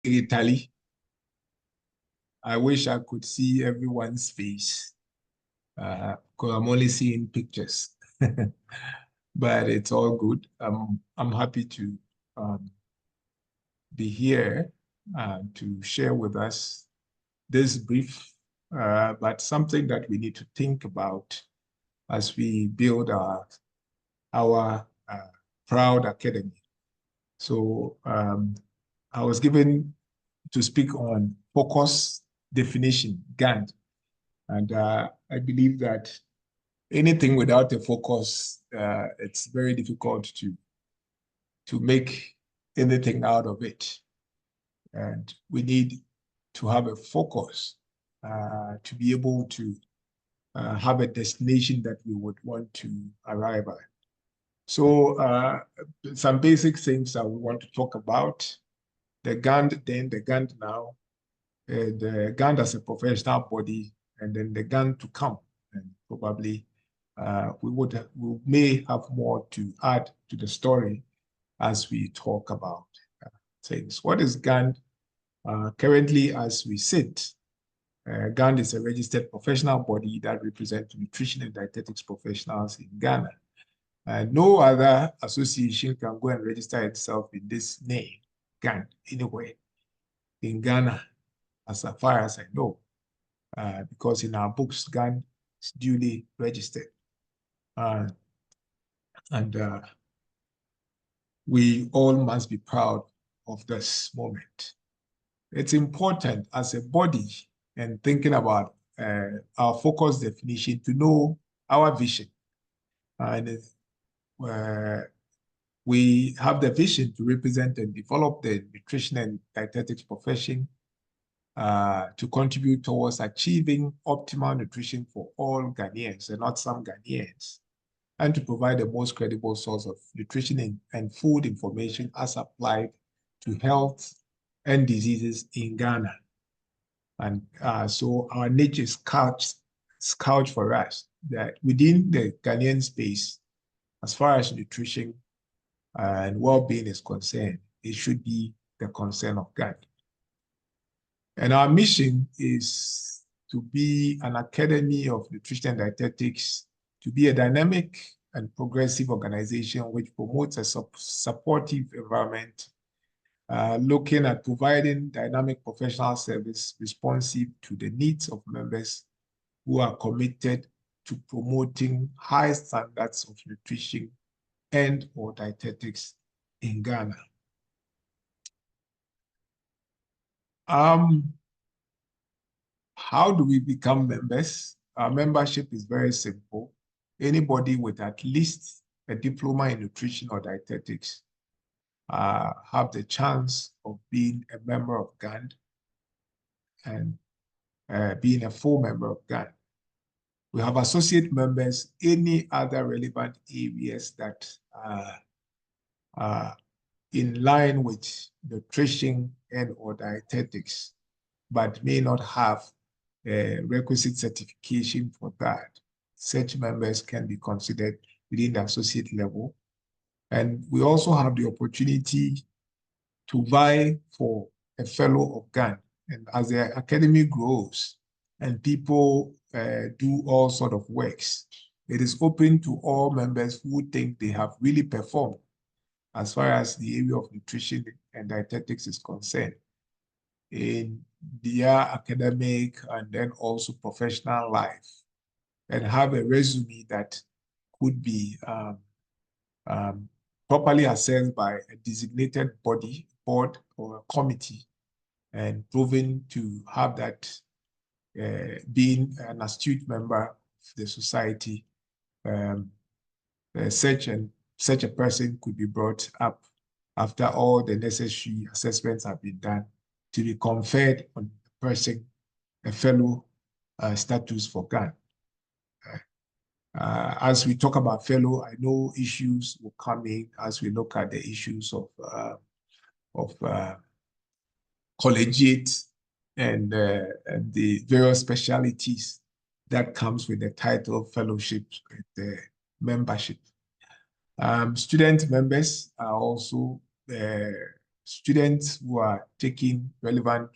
Italy. I wish I could see everyone's face because I'm only seeing pictures. But it's all good. I'm happy to um, be here to share with us this brief, but something that we need to think about as we build our proud academy. So I was given to speak on focus definition, GAND. And I believe that anything without a focus, it's very difficult to make anything out of it. And we need to have a focus to be able to have a destination that we would want to arrive at. So some basic things that we want to talk about, the GAND then, the GAND now, the GAND as a professional body, and then the GAND to come. And probably we may have more to add to the story as we talk about things. What is GAND? Currently, as we sit, GAND is a registered professional body that represents nutrition and dietetics professionals in Ghana. No other association can go and register itself in this name, GAND, anywhere in Ghana, as far as I know, because in our books, GAND is duly registered. And we all must be proud of this moment. It's important as a body and thinking about our focus definition to know our vision. And we have the vision to represent and develop the nutrition and dietetics profession to contribute towards achieving optimal nutrition for all Ghanaians and not some Ghanaians, and to provide the most credible source of nutrition and food information as applied to health and diseases in Ghana. And so our niche is couched for us that within the Ghanaian space, as far as nutrition and well-being is concerned, it should be the concern of Ghana. And our mission is to be an academy of nutrition and dietetics, to be a dynamic and progressive organization which promotes a supportive environment, looking at providing dynamic professional service responsive to the needs of members who are committed to promoting high standards of nutrition and or dietetics in Ghana. How do we become members? Our membership is very simple. Anybody with at least a diploma in nutrition or dietetics have the chance of being a member of GAND and being a full member of GAND. We have associate members, any other relevant areas that are in line with nutrition and or dietetics, but may not have a requisite certification for that. Such members can be considered within the associate level. And we also have the opportunity to vie for a fellow of GAND. And as the academy grows and people do all sort of works, it is open to all members who think they have really performed as far as the area of nutrition and dietetics is concerned in their academic and then also professional life, and have a resume that could be properly assessed by a designated body, board, or a committee, and proven to have that being an astute member of the society. Such a person could be brought up after all the necessary assessments have been done to be conferred on the person a fellow status for GAN. As we talk about fellow, I know issues will come in as we look at the issues of collegiate and the various specialities that comes with the title fellowship and the membership. Student members are also students who are taking relevant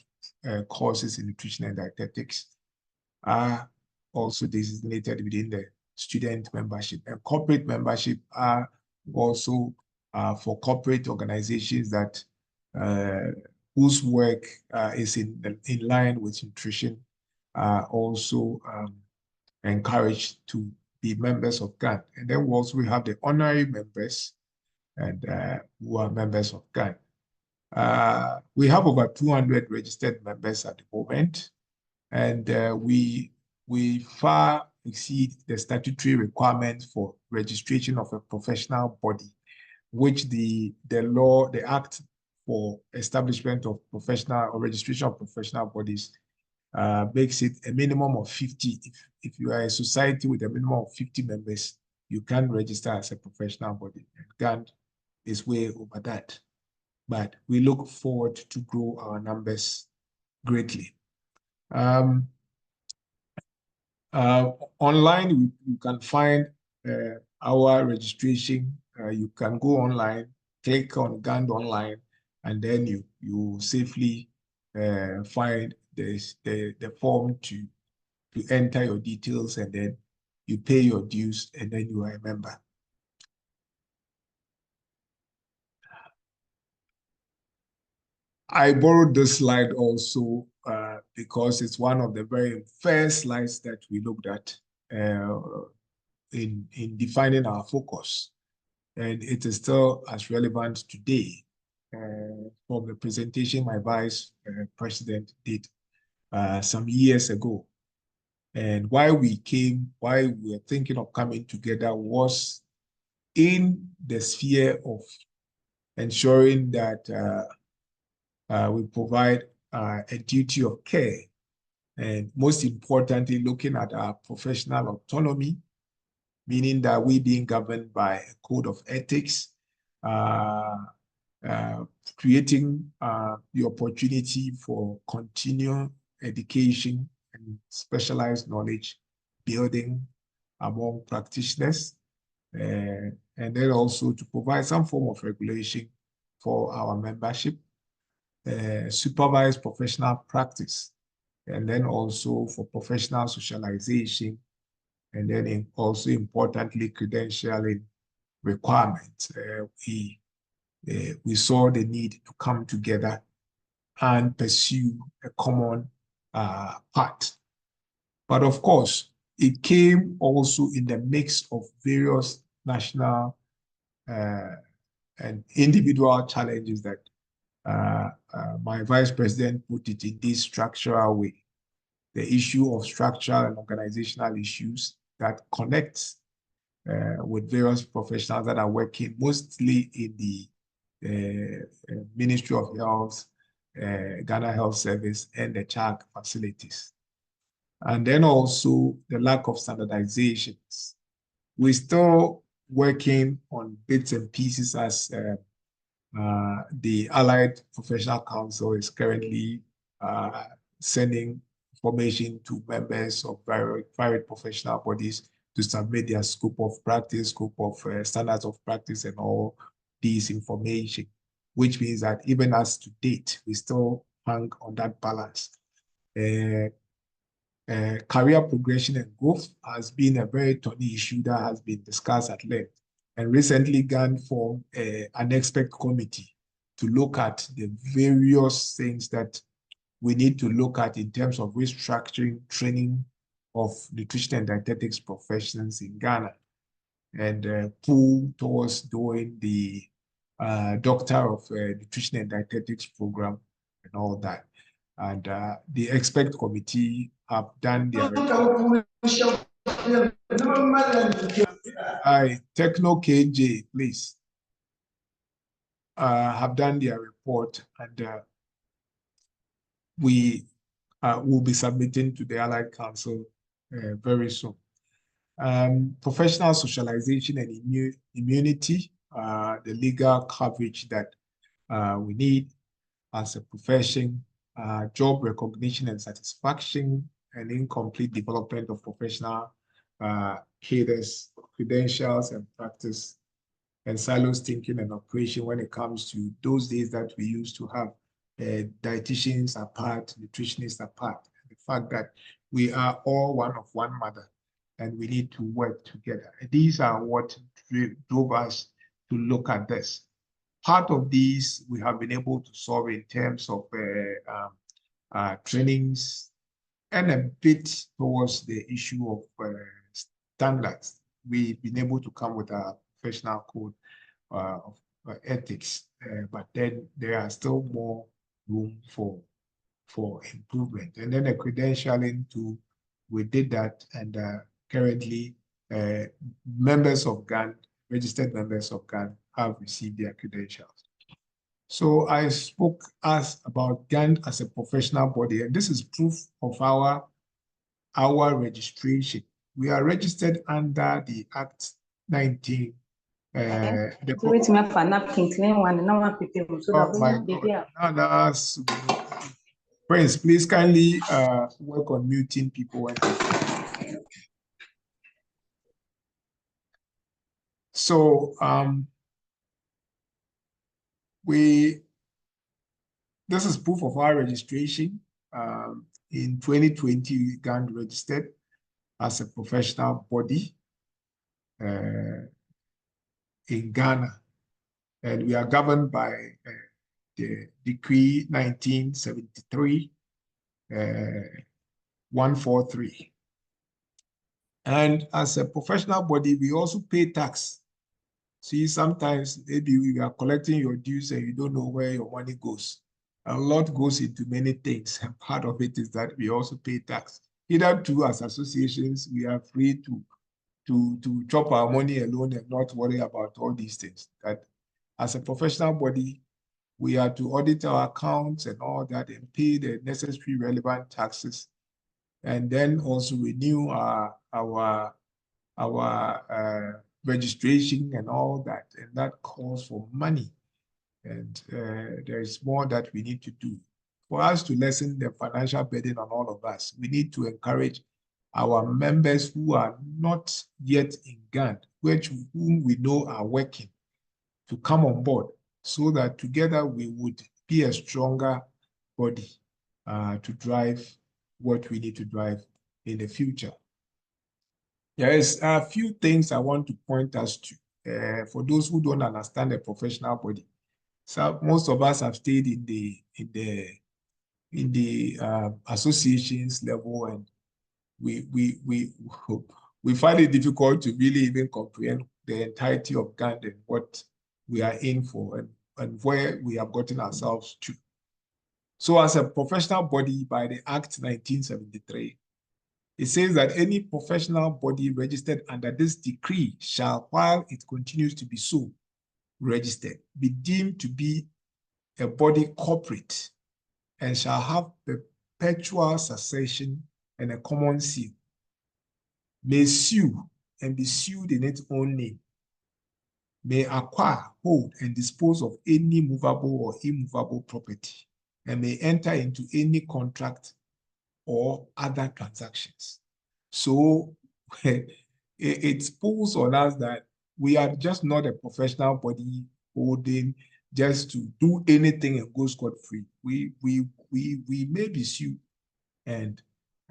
courses in nutrition and dietetics are also designated within the student membership. And corporate membership are also for corporate organizations that whose work is in line with nutrition, also encouraged to be members of GAND. And then we have the honorary members and who are members of GAND. We have over 200 registered members at the moment, and we far exceed the statutory requirements for registration of a professional body, which the Act for establishment of professional or registration of professional bodies makes it a minimum of 50. If you are a society with a minimum of 50 members, you can register as a professional body. And GAND is way over that. But we look forward to grow our numbers greatly. Online, you can find our registration. You can go online, click on GAND online, and then you safely find the form to enter your details, and then you pay your dues, and then you are a member. I borrowed this slide also because it's one of the very first slides that we looked at in defining our focus. And it is still as relevant today from the presentation my vice president did some years ago. And why we were thinking of coming together was in the sphere of ensuring that we provide a duty of care, and most importantly, looking at our professional autonomy, meaning that we being governed by a code of ethics, creating the opportunity for continuing education and specialized knowledge building among practitioners, and then also to provide some form of regulation for our membership, supervised professional practice, and then also for professional socialization, and then also importantly, credentialing requirements. We saw the need to come together and pursue a common path. But of course, it came also in the mix of various national and individual challenges that my vice president put it in this structural way. The issue of structural and organizational issues that connects with various professionals that are working mostly in the Ministry of Health, Ghana Health Service, and the CHAC facilities. And then also the lack of standardizations. We're still working on bits and pieces as the Allied Professional Council is currently sending information to members of private professional bodies to submit their scope of practice, scope of standards of practice, and all these information, which means that even as to date, we still hang on that balance. Career progression and growth has been a very thorny issue that has been discussed at length. And recently, GAND formed an expert committee to look at the various things that we need to look at in terms of restructuring training of nutrition and dietetics professions in Ghana, and pull towards doing the Doctor of Nutrition and Dietetics program and all that. And the expert committee have done their report. Hi, Techno KJ, please. Have done their report, and we will be submitting to the Allied Council very soon. Professional socialization and immunity, the legal coverage that we need as a profession, job recognition and satisfaction, and incomplete development of professional cadres, credentials, and practice, and silos thinking and operation when it comes to those days that we used to have dietitians apart, nutritionists apart. The fact that we are all one of one mother and we need to work together. These are what drove us to look at this. Part of these we have been able to solve in terms of trainings and a bit towards the issue of standards. We've been able to come with a professional code of ethics, but then there are still more room for improvement. And then the credentialing too, we did that, and currently members of GAND, registered members of GAND, have received their credentials. So I spoke about GAND as a professional body, and this is proof of our registration. We are registered under the Act 19. Oh my God. Prince, please kindly work on muting people. So this is proof of our registration. In 2020, GAND registered as a professional body in Ghana, and we are governed by the Decree 1973 143. And as a professional body, we also pay tax. See, sometimes maybe we are collecting your dues and you don't know where your money goes. A lot goes into many things, and part of it is that we also pay tax. Either too, as associations, we are free to chop our money alone and not worry about all these things. That as a professional body, we are to audit our accounts and all that and pay the necessary relevant taxes, and then also renew our registration and all that, and that calls for money. And there is more that we need to do. For us to lessen the financial burden on all of us, we need to encourage our members who are not yet in GAND, whom we know are working, to come on board so that together we would be a stronger body to drive what we need to drive in the future. There is a few things I want to point us to for those who don't understand the professional body. So most of us have stayed in the associations level, and we find it difficult to really even comprehend the entirety of GAND and what we are in for and where we have gotten ourselves to. So as a professional body by the Act 1973, it says that any professional body registered under this decree shall, while it continues to be so registered, be deemed to be a body corporate and shall have perpetual succession and a common seal, may sue and be sued in its own name, may acquire, hold, and dispose of any movable or immovable property, and may enter into any contract or other transactions. So it pulls on us that we are just not a professional body holding just to do anything and go scot-free. We may be sued, and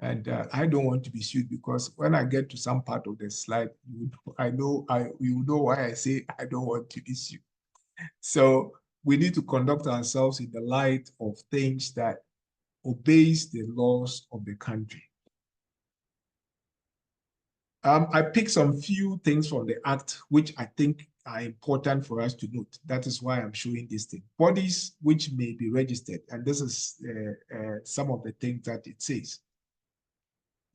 I don't want to be sued, because when I get to some part of the slide, you know why I say I don't want to be sued. So we need to conduct ourselves in the light of things that obeys the laws of the country. I picked some few things from the Act which I think are important for us to note. That is why I'm showing this thing. Bodies which may be registered, and this is some of the things that it says.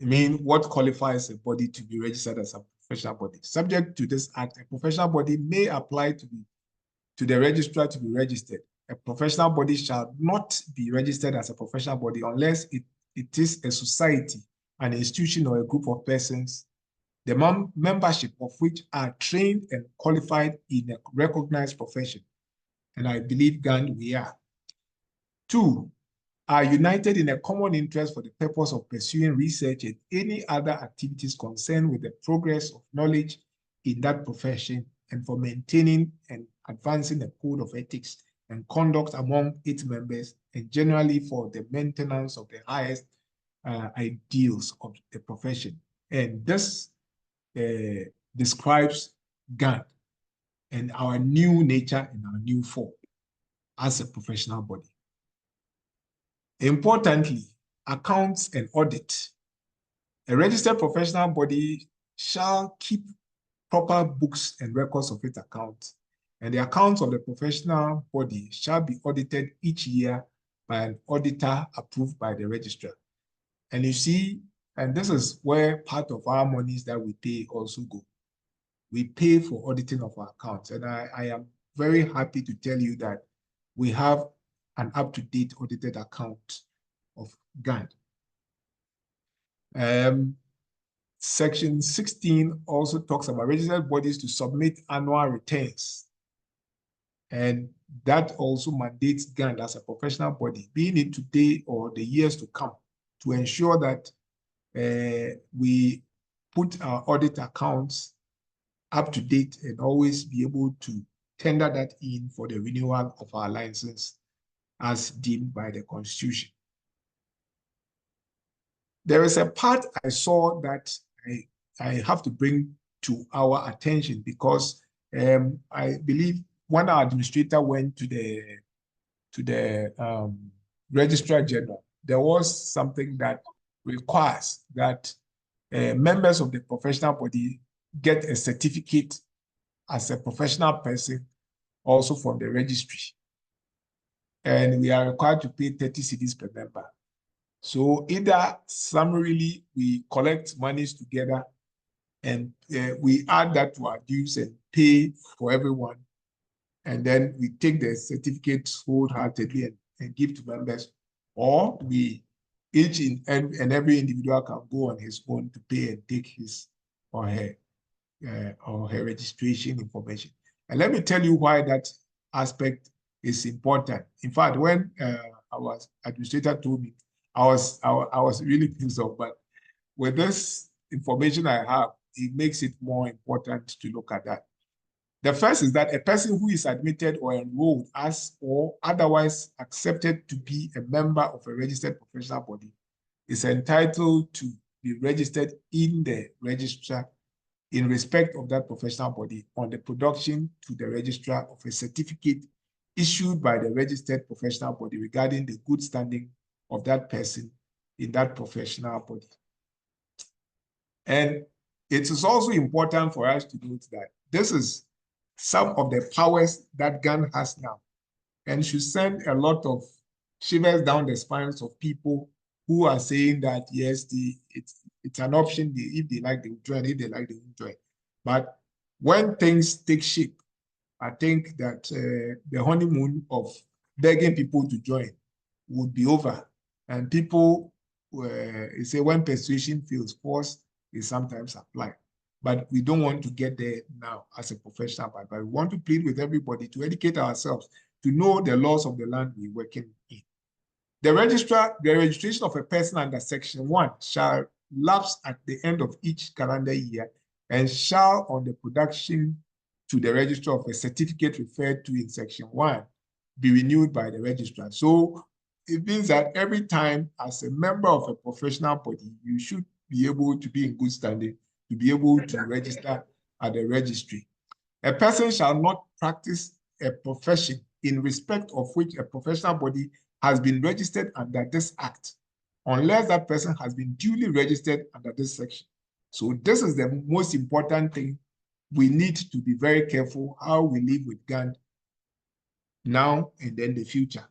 I mean, what qualifies a body to be registered as a professional body? Subject to this Act, a professional body may apply to the registrar to be registered. A professional body shall not be registered as a professional body unless it is a society, an institution, or a group of persons, the membership of which are trained and qualified in a recognized profession. And I believe GAND we are. 2, are united in a common interest for the purpose of pursuing research and any other activities concerned with the progress of knowledge in that profession and for maintaining and advancing a code of ethics and conduct among its members, and generally for the maintenance of the highest ideals of the profession. And this describes GAND and our new nature and our new form as a professional body. Importantly, accounts and audit. A registered professional body shall keep proper books and records of its accounts, and the accounts of the professional body shall be audited each year by an auditor approved by the registrar. And you see, and this is where part of our monies that we pay also go. We pay for auditing of our accounts, and I am very happy to tell you that we have an up-to-date audited account of GAND. Section 16 also talks about registered bodies to submit annual returns. And that also mandates GAND as a professional body, being it today or the years to come, to ensure that we put our audit accounts up to date and always be able to tender that in for the renewal of our license as deemed by the Constitution. There is a part I saw that I have to bring to our attention because I believe when our administrator went to the Registrar General, there was something that requires that members of the professional body get a certificate as a professional person also from the registry. And we are required to pay 30 cedis per member. So either summarily we collect monies together and we add that to our dues and pay for everyone. And then we take the certificates wholeheartedly and give to members, or we each and every individual can go on his own to pay and take his or her registration information. And let me tell you why that aspect is important. In fact, when our administrator told me, I was really pissed off, but with this information I have, it makes it more important to look at that. The first is that a person who is admitted or enrolled as or otherwise accepted to be a member of a registered professional body is entitled to be registered in the registrar in respect of that professional body on the production to the registrar of a certificate issued by the registered professional body regarding the good standing of that person in that professional body. And it is also important for us to note that this is some of the powers that GAN has now, and should send a lot of shivers down the spines of people who are saying that, yes, it's an option. If they like, they will join. If they like, they will join. But when things take shape, I think that the honeymoon of begging people to join would be over. And people say when persuasion fails, force is sometimes applied. But we don't want to get there now as a professional, but we want to plead with everybody to educate ourselves, to know the laws of the land we're working in. The registration of a person under Section 1 shall lapse at the end of each calendar year and shall, on the production to the registrar of a certificate referred to in Section 1, be renewed by the registrar. So it means that every time as a member of a professional body, you should be able to be in good standing to be able to register at the registry. A person shall not practice a profession in respect of which a professional body has been registered under this act, unless that person has been duly registered under this section. So this is the most important thing. We need to be very careful how we live with GAND now and then the future.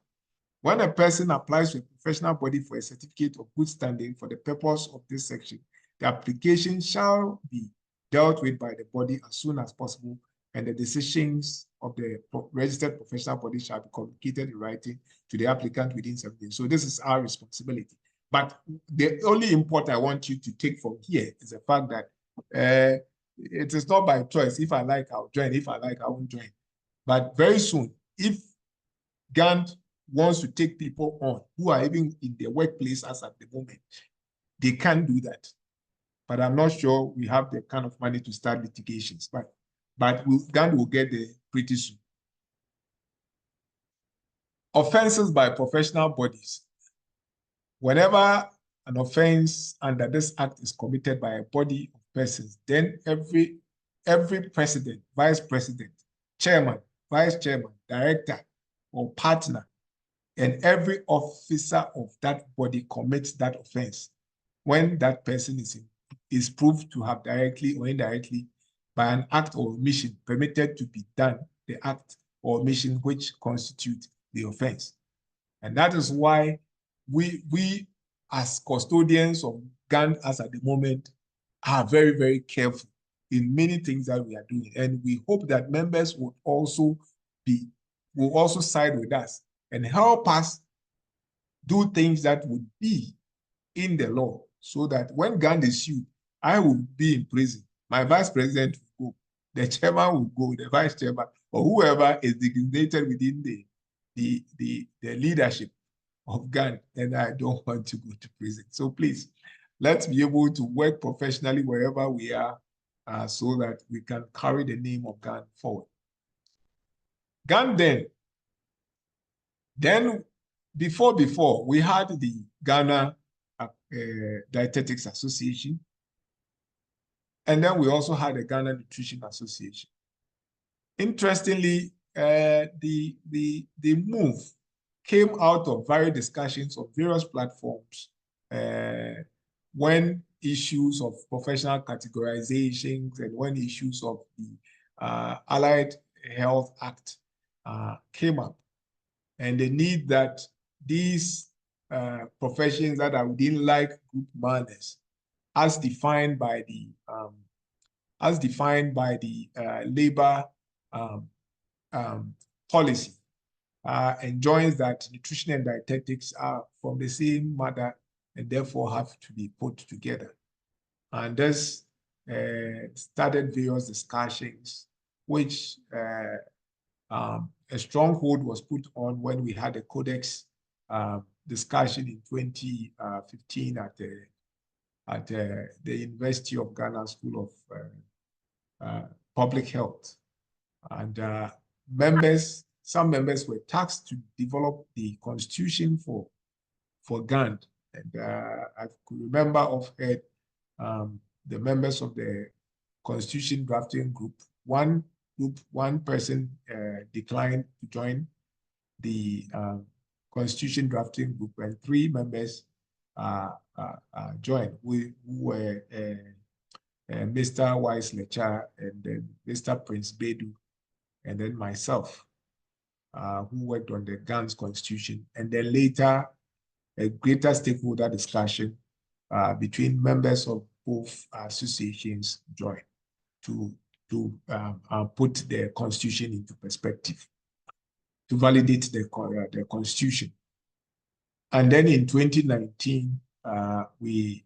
When a person applies to a professional body for a certificate of good standing for the purpose of this section, the application shall be dealt with by the body as soon as possible, and the decisions of the registered professional body shall be communicated in writing to the applicant within 7 days. So this is our responsibility. But the only import I want you to take from here is the fact that it is not by choice. If I like, I'll join. If I like, I won't join. But very soon, if GAND wants to take people on who are even in the workplace as at the moment, they can do that. But I'm not sure we have the kind of money to start litigations. But but GAND will get there pretty soon. Offenses by professional bodies. Whenever an offense under this act is committed by a body of persons, then every president, vice president, chairman, vice chairman, director, or partner, and every officer of that body commits that offense when that person is proved to have directly or indirectly by an act or omission permitted to be done the act or omission which constitute the offense. And that is why we as custodians of GAND as at the moment are very, very careful in many things that we are doing. And we hope that members will also side with us and help us do things that would be in the law, so that when GAND is sued, I will be in prison. My vice president will go, the chairman will go, the vice chairman, or whoever is designated within the leadership of GAND, and I don't want to go to prison. So please, let's be able to work professionally wherever we are, so that we can carry the name of GAND forward. GAND then before we had the Ghana Dietetics Association, and then we also had the Ghana Nutrition Association. Interestingly, the move came out of various discussions on various platforms when issues of professional categorizations and when issues of the Allied Health Act came up, and the need that these professions that are within like group manners, as defined by the labor policy, enjoins that nutrition and dietetics are from the same mother and therefore have to be put together. And this started various discussions, which a stronghold was put on when we had a codex discussion in 2015 at the University of Ghana School of Public Health. And some members were tasked to develop the constitution for GAND. And I could remember offhand the members of the constitution drafting group. One person declined to join the constitution drafting group, and 3 members joined, who were Mr. Wise Lecha, and then Mr. Prince Bedu, and then myself, who worked on the GAND's constitution. And then later, a greater stakeholder discussion between members of both associations joined to put the constitution into perspective, to validate the constitution. And then in 2019, we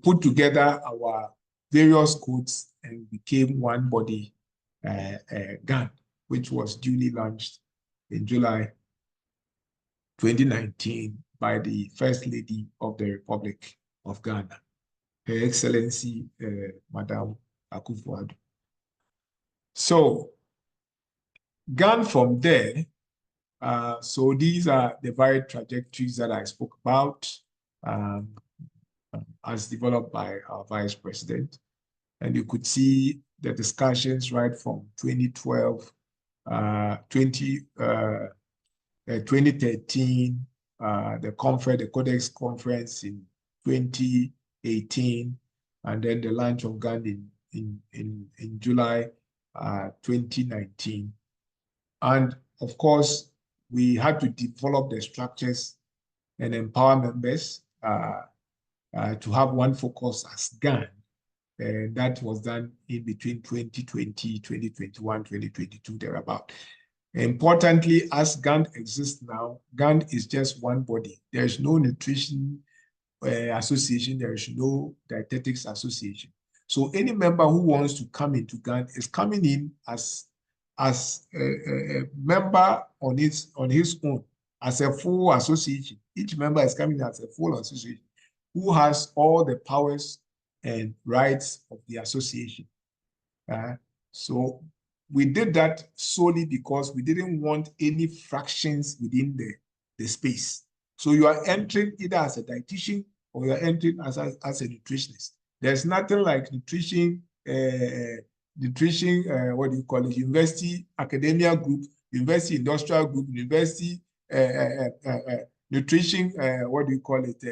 put together our various codes and became one body, GAND, which was duly launched in July 2019 by the First Lady of the Republic of Ghana, Her Excellency, Madam Akufo-Addo. So GAND from there, so these are the varied trajectories that I spoke about, as developed by our Vice President. And you could see the discussions right from 2012, 2013, the Codex Conference in 2018, and then the launch of GAND in July 2019. And of course, we had to develop the structures and empower members to have one focus as GAND. And that was done in between 2020, 2021, 2022, thereabout. Importantly, as GAND exists now, GAND is just one body. There is no nutrition association, there is no dietetics association. So any member who wants to come into GAND is coming in as a member on his own, as a full association. Each member is coming as a full association who has all the powers and rights of the association. So we did that solely because we didn't want any fractions within the space. So you are entering either as a dietitian or you're entering as a nutritionist. There's nothing like nutrition, what do you call it? University academia group, university industrial group, university nutrition, what do you call it?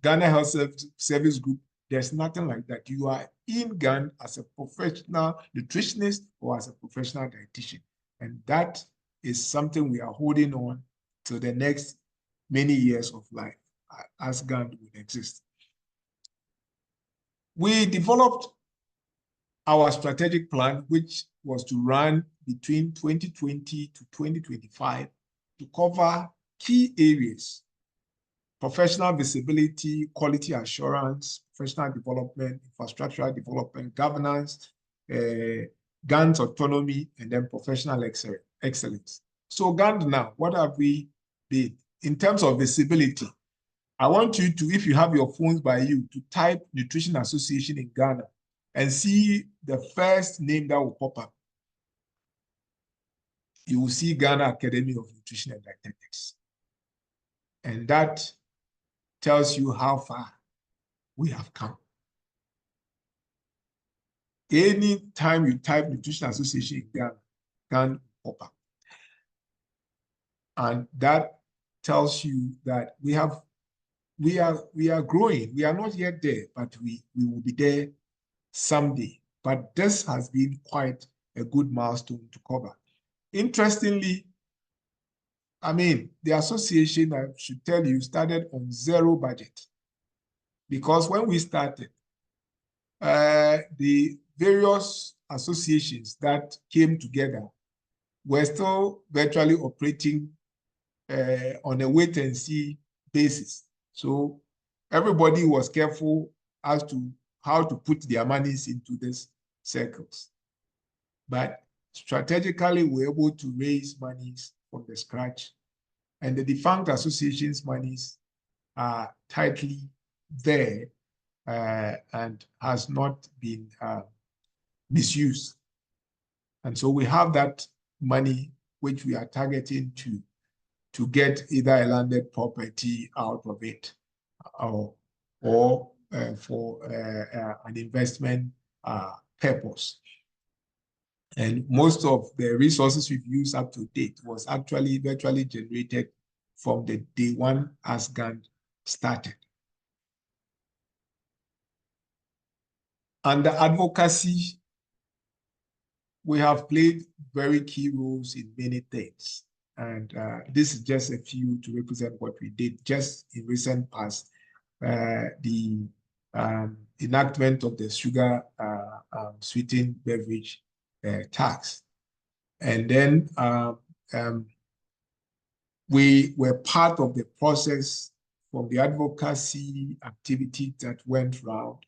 Ghana Health Service Group. There's nothing like that. You are in GAND as a professional nutritionist or as a professional dietitian. And that is something we are holding on to the next many years of life as GAND will exist. We developed our strategic plan, which was to run between 2020 to 2025 to cover key areas: professional visibility, quality assurance, professional development, infrastructural development, governance, GAND's autonomy, and then professional excellence. So GAND now, what have we did? In terms of visibility, I want you to, if you have your phones by you, to type Nutrition Association in Ghana and see the first name that will pop up. You will see Ghana Academy of Nutrition and Dietetics. And that tells you how far we have come. Anytime you type Nutrition Association in Ghana, GAND will pop up. And that tells you that we are growing. We are not yet there, but we will be there someday. But this has been quite a good milestone to cover. Interestingly, I mean, the association, I should tell you, started on zero budget. Because when we started, the various associations that came together were still virtually operating on a wait-and-see basis. So everybody was careful as to how to put their monies into these circles. But strategically, we were able to raise monies from the scratch. And the defunct associations' monies are tightly there and has not been misused. And so we have that money which we are targeting to get either a landed property out of it or for an investment purpose. And most of the resources we've used up to date was actually virtually generated from the day one as GAND started. Under advocacy, we have played very key roles in many things. And this is just a few to represent what we did just in recent past. The enactment of the sugar sweetened beverage tax. And then we were part of the process from the advocacy activity that went round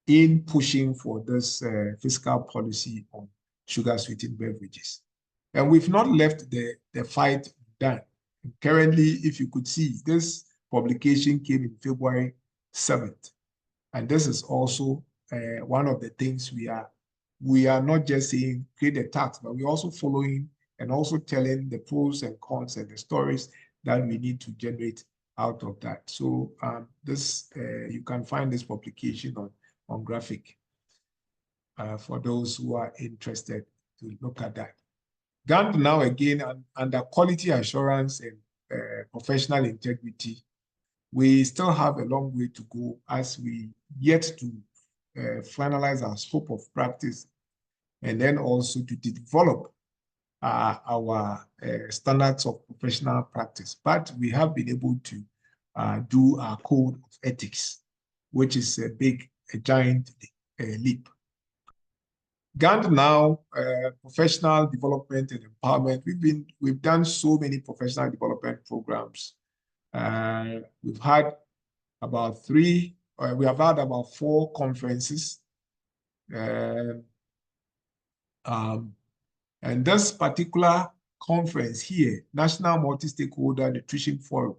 in pushing for this fiscal policy on sugar sweetened beverages. And we've not left the fight done. Currently, if you could see, this publication came in February 7th. And this is also one of the things we are not just saying create a tax, but we're also following and also telling the pros and cons and the stories that we need to generate out of that. So you can find this publication on Graphic for those who are interested to look at that. GAND now again under quality assurance and professional integrity, we still have a long way to go as we yet to finalize our scope of practice and then also to develop our standards of professional practice. But we have been able to do our code of ethics, which is a giant leap. GAND now, professional development and empowerment. We've done so many professional development programs. We've had about we have had about 4 conferences. And this particular conference here, National Multi-Stakeholder Nutrition Forum,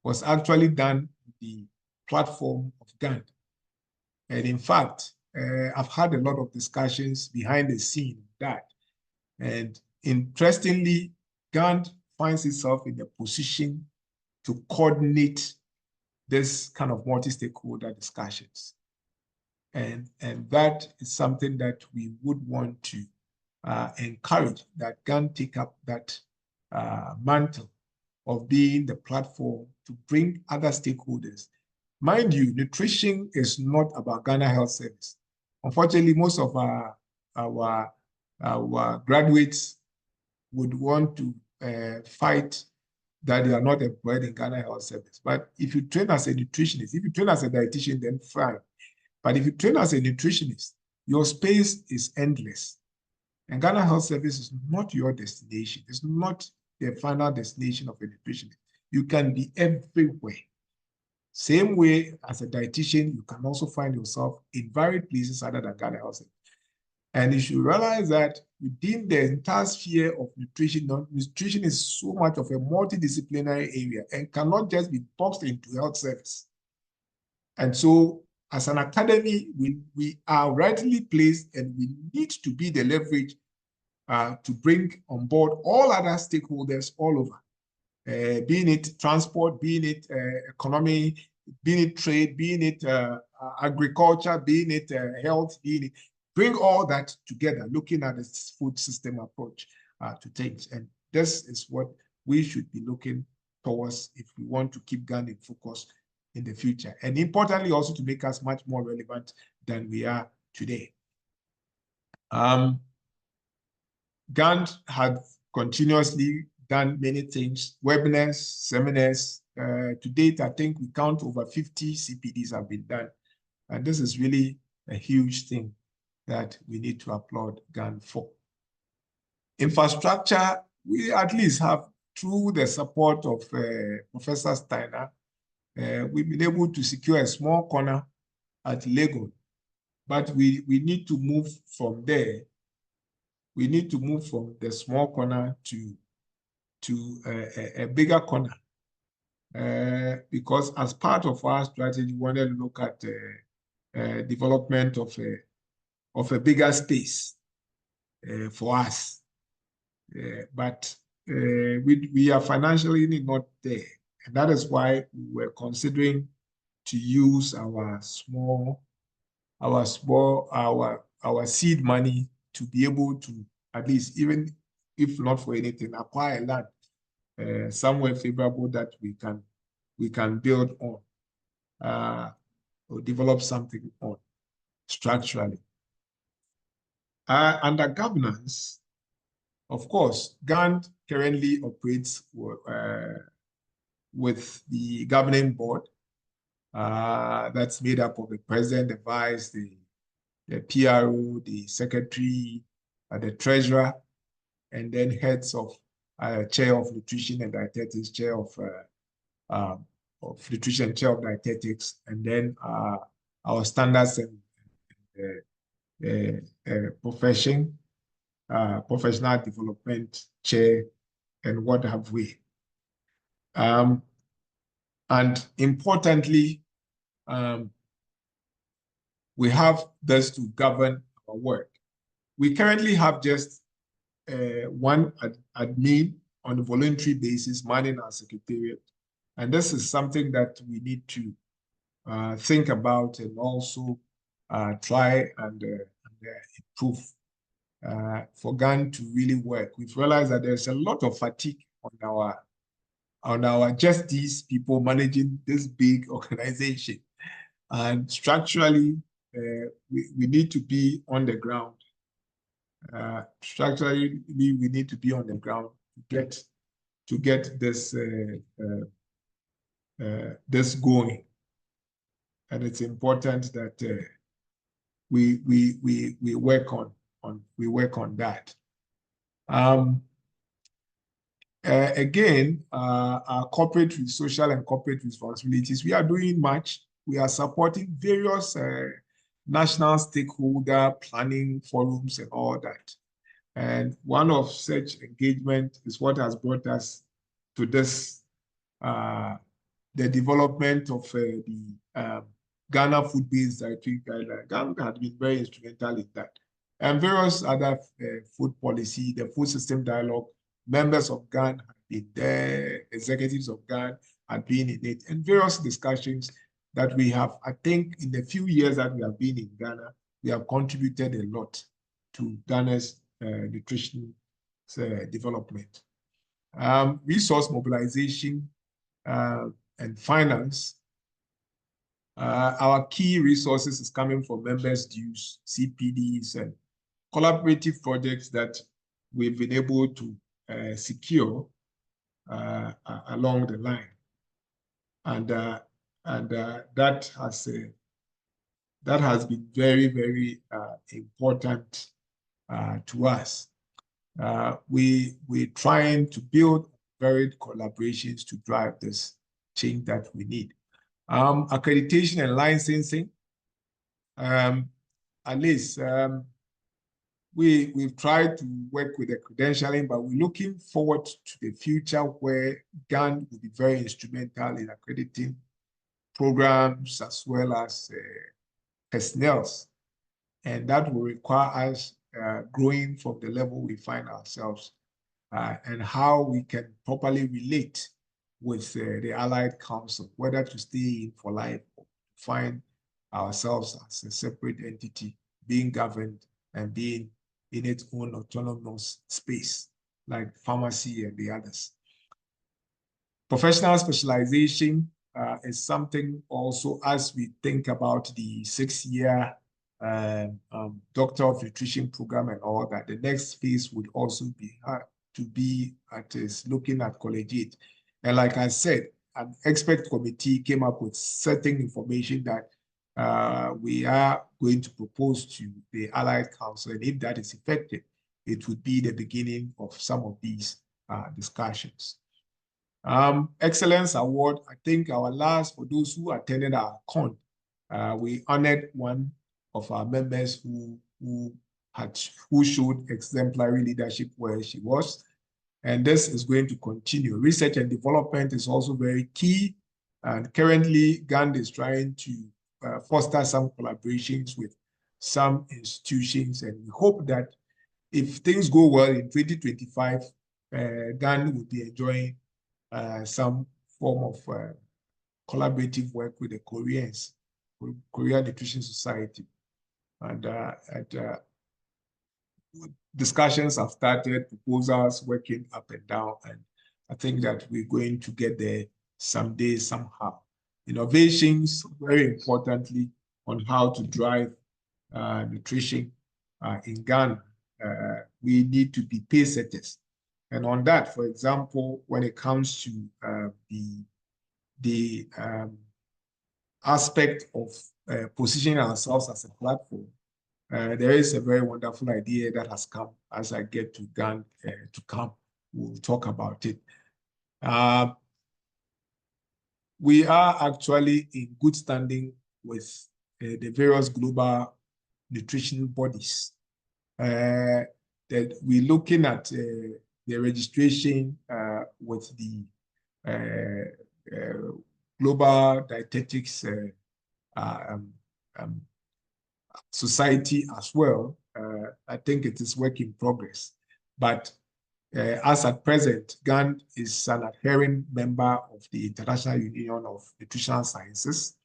was actually done on the platform of GAND. And in fact, I've had a lot of discussions behind the scene of that. And interestingly, GAND finds itself in a position to coordinate this kind of multi-stakeholder discussions. And that is something that we would want to encourage, that GAND take up that mantle of being the platform to bring other stakeholders. Mind you, nutrition is not about Ghana Health Service. Unfortunately, most of our graduates would want to fight that they are not employed in Ghana Health Service. But if you train as a nutritionist, if you train as a dietitian, then fine. But if you train as a nutritionist, your space is endless. And Ghana Health Service is not your destination. It's not the final destination of a nutritionist. You can be everywhere. Same way as a dietitian, you can also find yourself in varied places other than Ghana Health Service. And you should realize that within the entire sphere of nutrition, nutrition is so much of a multidisciplinary area and cannot just be boxed into health service. And so as an academy, we are rightly placed and we need to be the leverage to bring on board all other stakeholders all over, being it transport, being it economy, being it trade, being it agriculture, being it health, being it, bring all that together, looking at the food system approach to things. And this is what we should be looking towards if we want to keep GAND in focus in the future. And importantly, also to make us much more relevant than we are today. GAND had continuously done many things, webinars, seminars. To date, I think we count over 50 CPDs have been done. And this is really a huge thing that we need to applaud GAND for. Infrastructure, we at least have, through the support of Professor Steiner, we've been able to secure a small corner at Lagos. But we need to move from there. We need to move from the small corner to a bigger corner. Because as part of our strategy, we wanted to look at development of a bigger space for us. But we are financially not there. And that is why we were considering to use our seed money to be able to, at least, even if not for anything, acquire land somewhere favorable that we can build on or develop something on structurally. Under governance, of course, GAND currently operates with the governing board that's made up of the president, the vice, the PRO, the secretary, the treasurer, and then heads of chair of nutrition and dietetics, chair of nutrition, chair of dietetics, and then our standards and professional development chair, and what have we. And importantly, we have this to govern our work. We currently have just one admin on a voluntary basis manning our secretariat. And this is something that we need to think about and also try and improve for GAND to really work. We've realized that there's a lot of fatigue on our just these people managing this big organization. And structurally, we need to be on the ground. Structurally, we need to be on the ground to get this this going. And it's important that we work on that. Again, our corporate, social and corporate responsibilities, we are doing much. We are supporting various national stakeholder planning forums and all that. And one of such engagement is what has brought us to this, the development of the Ghana food-based dietary guideline. Ghana had been very instrumental in that. And various other food policy, the food system dialogue, members of GAND had been there, executives of GAND had been in it, and various discussions that we have, I think, in the few years that we have been in Ghana, we have contributed a lot to Ghana's nutrition development. Resource mobilization and finance. Our key resources is coming from members' dues, CPDs, and collaborative projects that we've been able to secure along the line. And that has been very, very important to us. We're trying to build varied collaborations to drive this change that we need. Accreditation and licensing. At least we've tried to work with the credentialing, but we're looking forward to the future where GAND will be very instrumental in accrediting programs as well as personnel. And that will require us growing from the level we find ourselves and how we can properly relate with the Allied Council, whether to stay in for life or find ourselves as a separate entity being governed and being in its own autonomous space, like pharmacy and the others. Professional specialization is something also as we think about the 6-year Doctor of Nutrition program and all that. The next phase would also be to be looking at collegiate. And like I said, an expert committee came up with certain information that we are going to propose to the Allied Council. And if that is effective, it would be the beginning of some of these discussions. Excellence Award, I think our last, for those who attended our con, we honored one of our members who showed exemplary leadership where she was. And this is going to continue. Research and development is also very key. And currently, GAND is trying to foster some collaborations with some institutions. And we hope that if things go well in 2025, GAND will be enjoying some form of collaborative work with the Koreans, Korea Nutrition Society. And discussions have started, proposals working up and down, and I think that we're going to get there someday, somehow. Innovations, very importantly, on how to drive nutrition in Ghana. We need to be pace setters. And on that, for example, when it comes to the aspect of positioning ourselves as a platform, there is a very wonderful idea that has come as I get to GAND to come. We'll talk about it. We are actually in good standing with the various global nutrition bodies. That we're looking at the registration with the Global Dietetics Society as well. I think it is work in progress. But as at present, GAND is an adhering member of the International Union of Nutritional Sciences.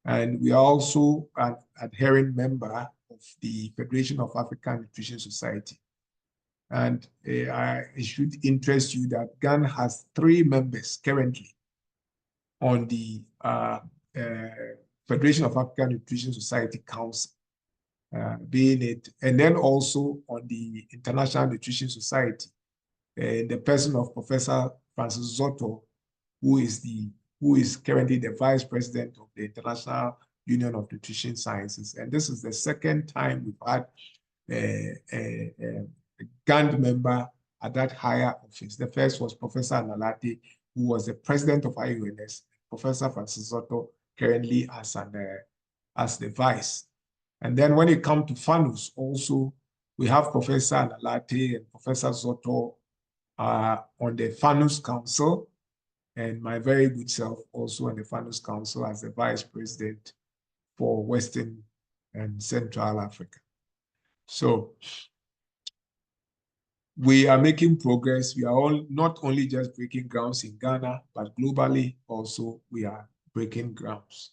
And we are also an adhering member of the Federation of African Nutrition Society. And it should interest you that GAND has 3 members currently on the Federation of African Nutrition Society Council, being it, and then also on the International Nutrition Society, the person of Professor Francis Zotto, who is currently the Vice President of the International Union of Nutrition Sciences. And this is the second time we've had a GAND member at that higher office. The first was Professor Analate, who was the president of IUNS, Professor Francis Zotto, currently as the vice. And then when it comes to FANUS, also, we have Professor Analate and Professor Zotto on the FANUS Council, and my very good self also on the FANUS Council as the vice president for Western and Central Africa. So we are making progress. We are all not only just breaking grounds in Ghana, but globally also we are breaking grounds.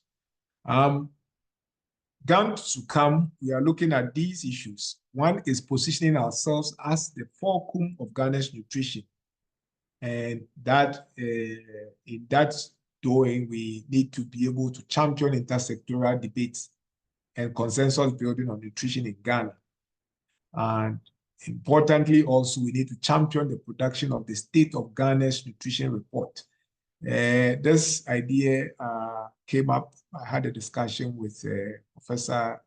GAND to come, we are looking at these issues. One is positioning ourselves as the fulcrum of Ghana's nutrition. And that in that doing, we need to be able to champion intersectoral debates and consensus building on nutrition in Ghana. And importantly, also, we need to champion the production of the State of Ghana's Nutrition Report. This idea came up. I had a discussion with Professor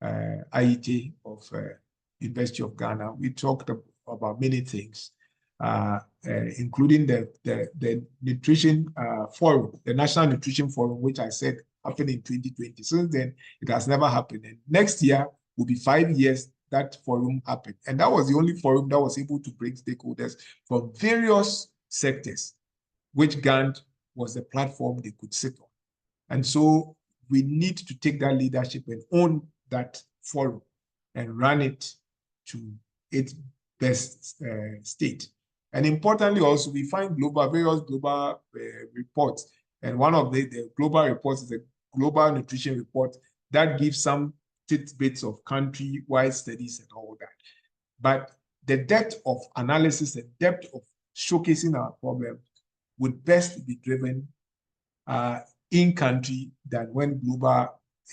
Aite of University of Ghana. We talked about many things, including the nutrition forum, the National Nutrition Forum, which I said happened in 2020. Since then, it has never happened. And next year will be 5 years that forum happened. And that was the only forum that was able to bring stakeholders from various sectors, which GAND was the platform they could sit on. And so we need to take that leadership and own that forum and run it to its best state. And importantly, also, we find various global reports. And one of the global reports is the Global Nutrition Report that gives some tidbits of country-wide studies and all that. But the depth of analysis and depth of showcasing our problems would best be driven in country than when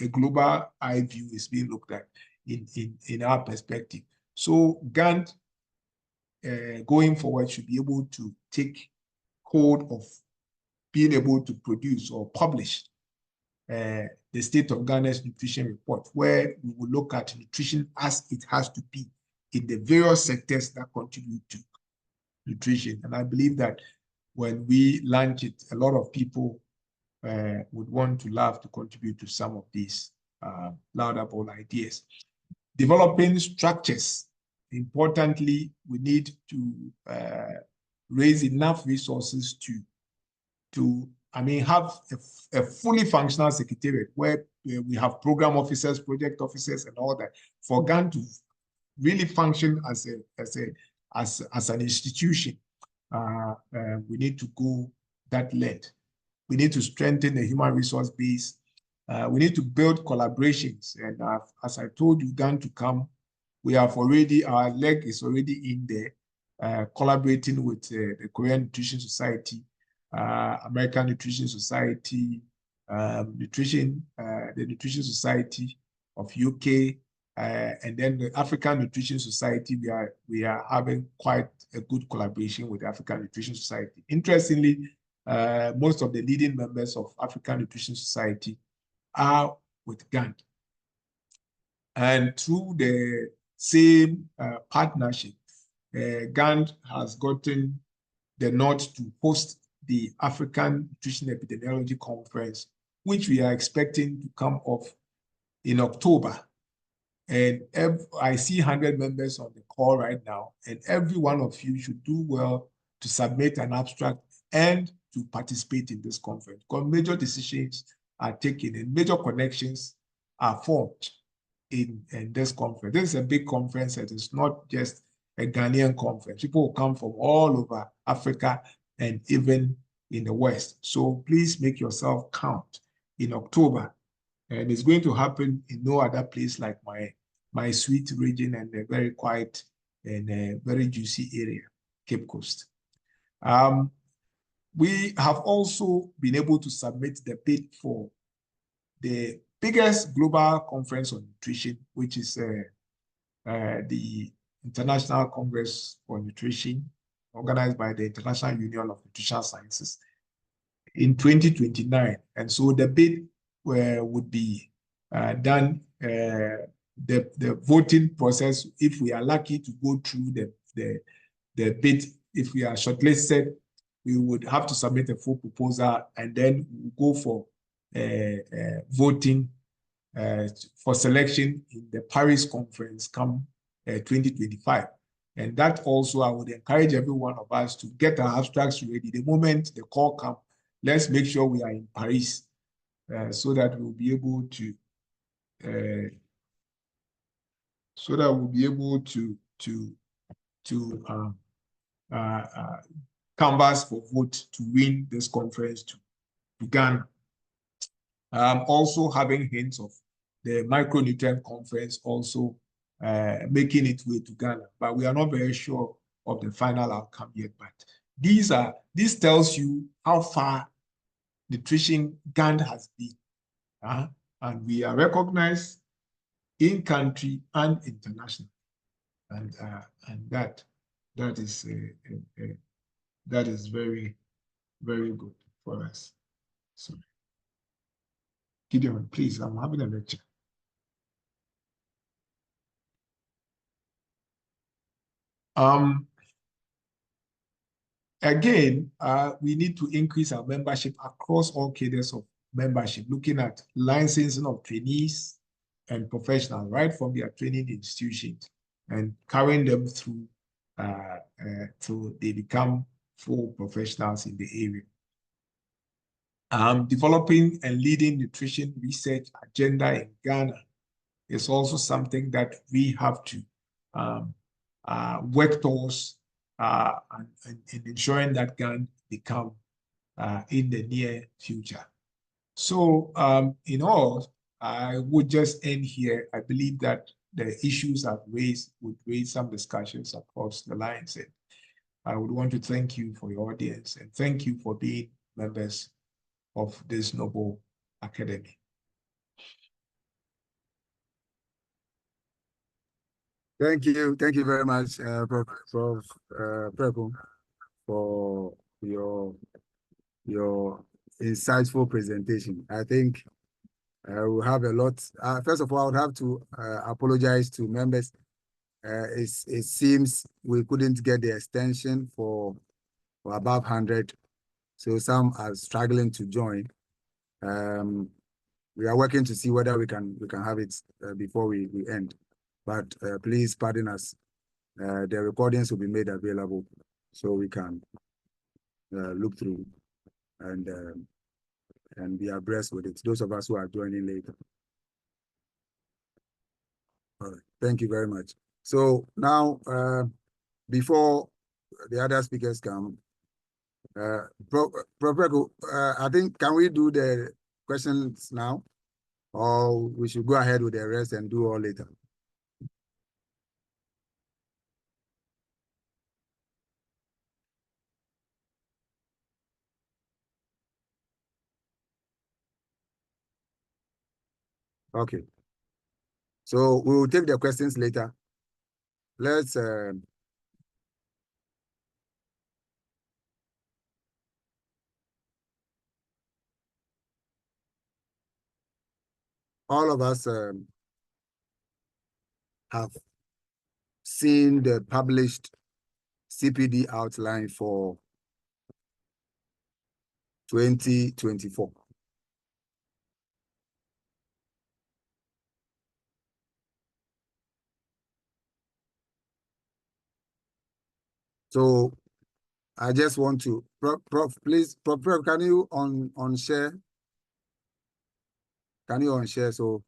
a global eye view is being looked at in our perspective. So GAND going forward should be able to take hold of being able to produce or publish the State of Ghana's Nutrition Report, where we will look at nutrition as it has to be in the various sectors that contribute to nutrition. And I believe that when we launch it, a lot of people would want to love to contribute to some of these laudable ideas. Developing structures. Importantly, we need to raise enough resources to have a fully functional secretariat where we have program officers, project officers, and all that for GAN to really function as an institution. We need to go that length. We need to strengthen the human resource base. We need to build collaborations. And as I told you, GAN to come, we have already, our leg is already in there, collaborating with the Korean Nutrition Society, American Nutrition Society, the Nutrition Society of UK, and then the African Nutrition Society. We are having quite a good collaboration with the African Nutrition Society. Interestingly, most of the leading members of African Nutrition Society are with GAND. And through the same partnership, GAND has gotten the nod to host the African Nutrition Epidemiology Conference, which we are expecting to come off in October. And I see 100 members on the call right now, and every one of you should do well to submit an abstract and to participate in this conference, because major decisions are taken and major connections are formed in this conference. This is a big conference, and it's not just a Ghanaian conference. People will come from all over Africa and even in the West. So please make yourself count in October. And it's going to happen in no other place like my sweet region and a very quiet and a very juicy area, Cape Coast. We have also been able to submit the bid for the biggest global conference on nutrition, which is the International Congress for Nutrition, organized by the International Union of Nutritional Sciences in 2029. And so the bid would be done, the voting process, if we are lucky to go through the bid, if we are shortlisted, we would have to submit a full proposal, and then we'll go for voting for selection in the Paris conference come 2025. And that also, I would encourage every one of us to get our abstracts ready. The moment the call comes, let's make sure we are in Paris so that we'll be able to canvas for vote to win this conference to Ghana. Also having hints of the micronutrient conference also making its way to Ghana, but we are not very sure of the final outcome yet. But this tells you how far nutrition GAND has been, and we are recognized in country and international, and that is very, very good for us. So, Gideon, please, I'm having a lecture. Again, we need to increase our membership across all cadres of membership, looking at licensing of trainees and professionals right from their training institutions and carrying them through till they become full professionals in the area. Developing and leading nutrition research agenda in Ghana is also something that we have to work towards and ensuring that GAND become in the near future. So in all, I would just end here. I believe that the issues I've raised would raise some discussions across the lines. And I would want to thank you for your audience and thank you for being members of this noble academy. Thank you very much, Prof. Prepo, for your insightful presentation. I think we'll have a lot. First of all, I would have to apologize to members. It seems we couldn't get the extension for above 100, so some are struggling to join. We are working to see whether we can have it before we end. But please pardon us. The recordings will be made available so we can look through and be abreast with it. Those of us who are joining later. All right. Thank you very much. So now, before the other speakers come, Prof. I think, can we do the questions now, or we should go ahead with the rest and do all later? Okay. So we will take the questions later. Let's all of us have seen the published CPD outline for 2024. So I just want to, Prof, please, Prof, can you on share? Can you on share so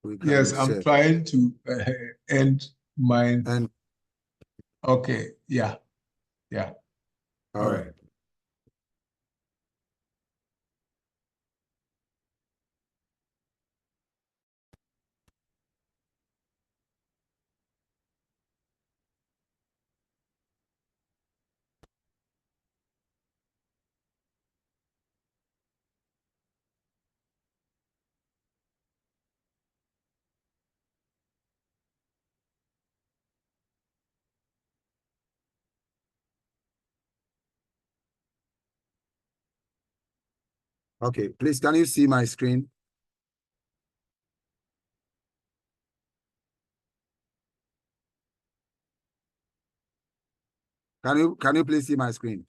we can Yes, share? I'm trying to end mine. And okay, yeah. All right. Okay, please, can you see my screen? Can you please see my screen?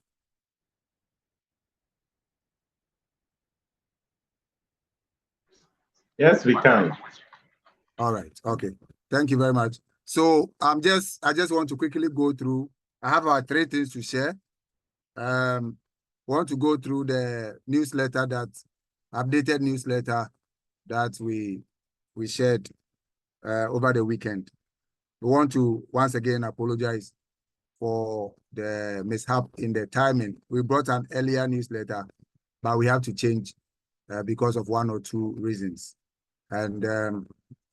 Yes, we can. All right. Okay. Thank you very much. So I just want to quickly go through. I have 3 things to share. Want to go through the newsletter that updated newsletter that we shared over the weekend. We want to once again apologize for the mishap in the timing. We brought an earlier newsletter, but we have to change because of one or two reasons. And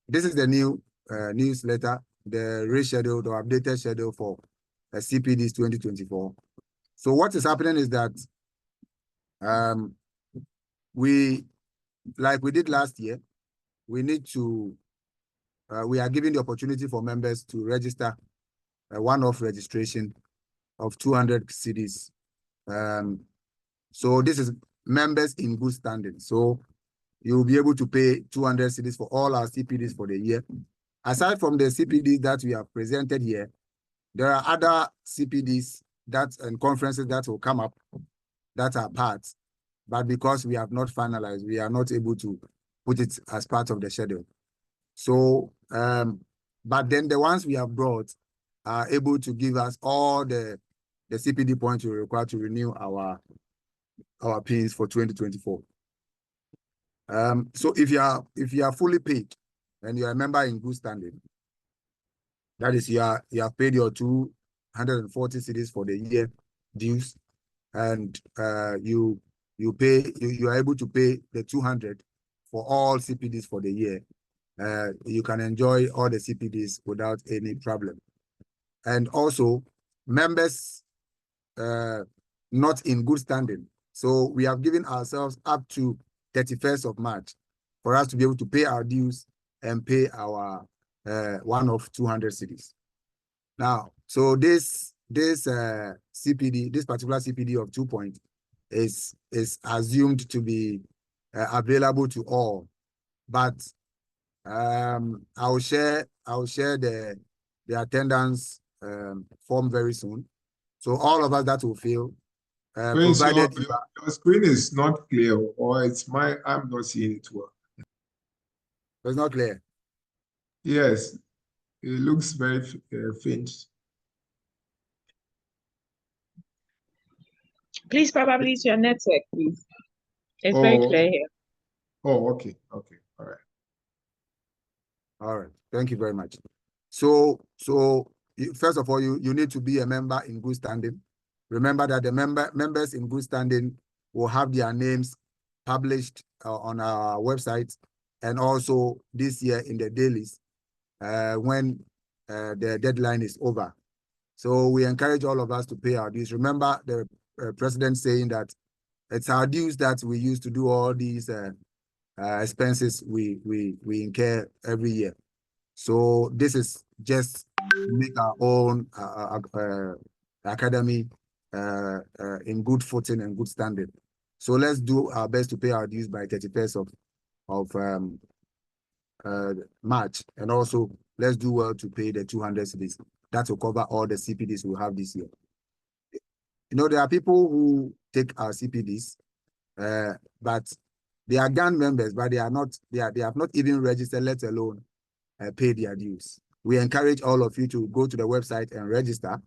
this is the new newsletter, the rescheduled or updated schedule for CPDs 2024. So what is happening is that we, like we did last year, we need to, we are giving the opportunity for members to register a one-off registration of 200 cedis. So this is members in good standing. So you'll be able to pay 200 cedis for all our CPDs for the year. Aside from the CPDs that we have presented here, there are other CPDs and conferences that will come up that are parts, but because we have not finalized, we are not able to put it as part of the schedule. So, but then the ones we have brought are able to give us all the CPD points we require to renew our pins for 2024. So if you are fully paid and you are a member in good standing, that is, you have paid your 240 cedis for the year dues, and you are able to pay the 200 for all CPDs for the year. You can enjoy all the CPDs without any problem. And also, members not in good standing. So we have given ourselves up to 31st of March for us to be able to pay our dues and pay our one of 200 cedis. Now, so this CPD, this particular CPD of 2 points is assumed to be available to all, but I'll share the attendance form very soon. So all of us that will fill, provided your screen is not clear, or I'm not seeing it well. It's not clear. Yes, it looks very faint. Please, probably it's your network, please. It's very clear here. Oh, okay. All right. All right. Thank you very much. So first of all, you need to be a member in good standing. Remember that the members in good standing will have their names published on our website, and also this year in the dailies when the deadline is over. So we encourage all of us to pay our dues. Remember the president saying that it's our dues that we use to do all these expenses we incur every year. So this is just to make our own academy in good footing and good standing. So let's do our best to pay our dues by 31st of March, and also let's do well to pay the 200 cedis. That will cover all the CPDs we'll have this year. You know, there are people who take our CPDs, but they are GAND members, but they have not even registered, let alone pay their dues. We encourage all of you to go to the website and register.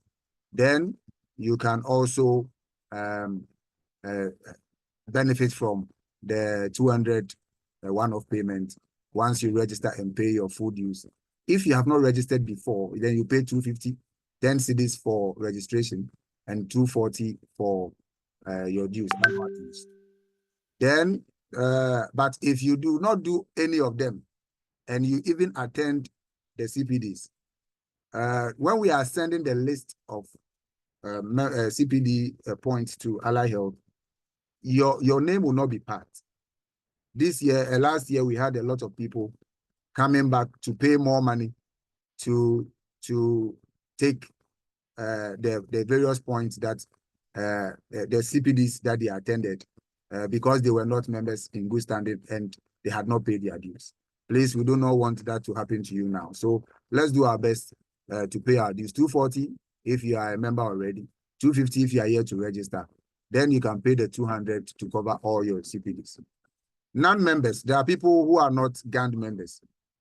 Then you can also benefit from the 200 one-off payment once you register and pay your full dues. If you have not registered before, then you pay 250, 10 cedis for registration, and 240 for your dues, annual dues. Then, but if you do not do any of them, and you even attend the CPDs, when we are sending the list of CPD points to Ally Health, your name will not be part. This year, last year, we had a lot of people coming back to pay more money to take the various points that the CPDs that they attended because they were not members in good standing and they had not paid their dues. Please, we do not want that to happen to you now. So let's do our best to pay our dues. 240 if you are a member already, 250 if you are here to register. Then you can pay the 200 to cover all your CPDs. Non-members, there are people who are not GAND members.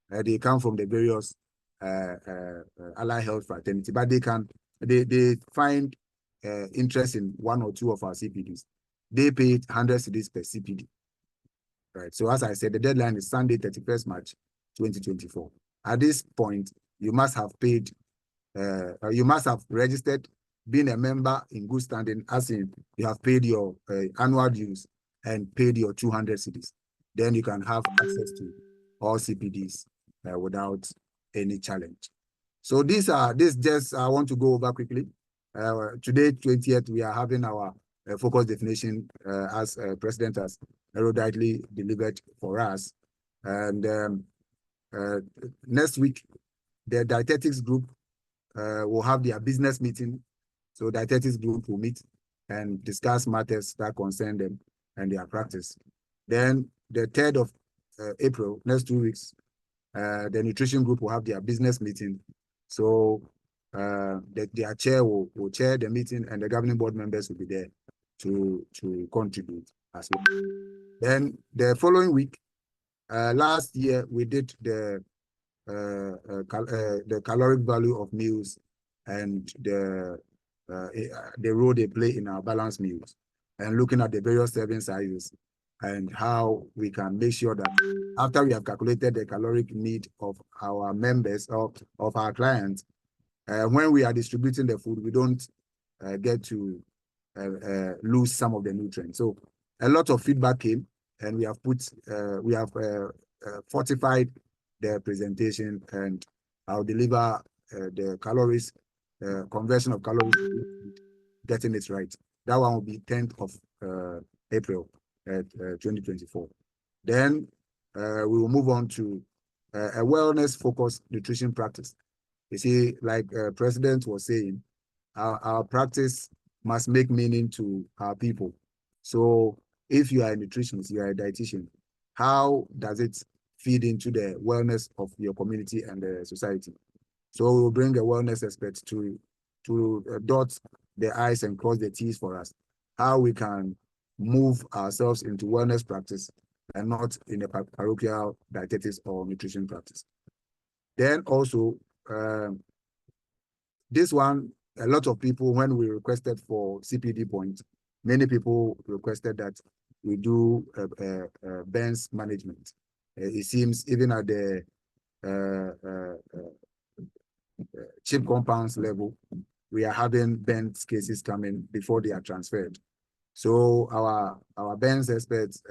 They come from the various Ally Health fraternity, but they find interest in one or two of our CPDs. They pay 100 cedis per CPD. Right. So as I said, the deadline is Sunday, 31st March, 2024. At this point, you must have paid, you must have registered, been a member in good standing, as in you have paid your annual dues and paid your 200 cedis. Then you can have access to all CPDs without any challenge. So this just I want to go over quickly. Today, 20th, we are having our focus definition as President has eruditely delivered for us. And next week, the dietetics group will have their business meeting. So dietetics group will meet and discuss matters that concern them and their practice. Then the 3rd of April, next 2 weeks, the nutrition group will have their business meeting. So their chair will chair the meeting, and the governing board members will be there to contribute as well. Then the following week, last year we did the caloric value of meals and the role they play in our balanced meals, and looking at the various serving sizes and how we can make sure that after we have calculated the caloric need of our members, of our clients, when we are distributing the food, we don't get to lose some of the nutrients. So a lot of feedback came, and we have fortified the presentation, and I'll deliver the calories, conversion of calories, getting it right. That one will be 10th of April 2024. Then we will move on to a wellness-focused nutrition practice. You see, like President was saying, our practice must make meaning to our people. So if you are a nutritionist, you are a dietitian, how does it feed into the wellness of your community and the society? So we'll bring a wellness expert to dot the I's and cross the T's for us, how we can move ourselves into wellness practice and not in a parochial dietetics or nutrition practice. Then also, this one, a lot of people, when we requested for CPD points, many people requested that we do BENS management. It seems even at the chip compounds level, we are having BENS cases coming before they are transferred. So our BENS experts,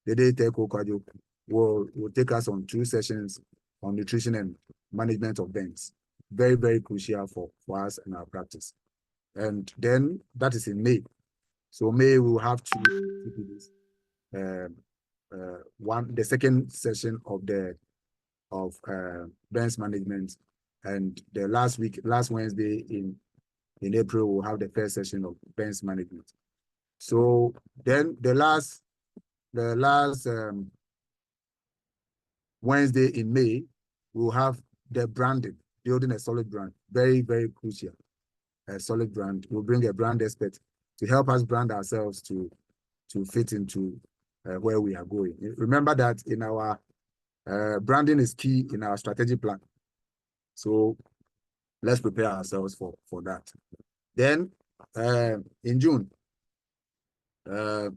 Dede Teko Kwajo, will take us on 2 sessions on nutrition and management of BENS. Very, very crucial for us and our practice. And then that is in May. So May we will have 2 CPDs. The second session of BENS management, and the last Wednesday in April, we'll have the first session of BENS management. So then the last Wednesday in May, we'll have the branding, building a solid brand. Very, very crucial. A solid brand. We'll bring a brand expert to help us brand ourselves to fit into where we are going. Remember that in our branding is key in our strategic plan. So let's prepare ourselves for that. Then in June, the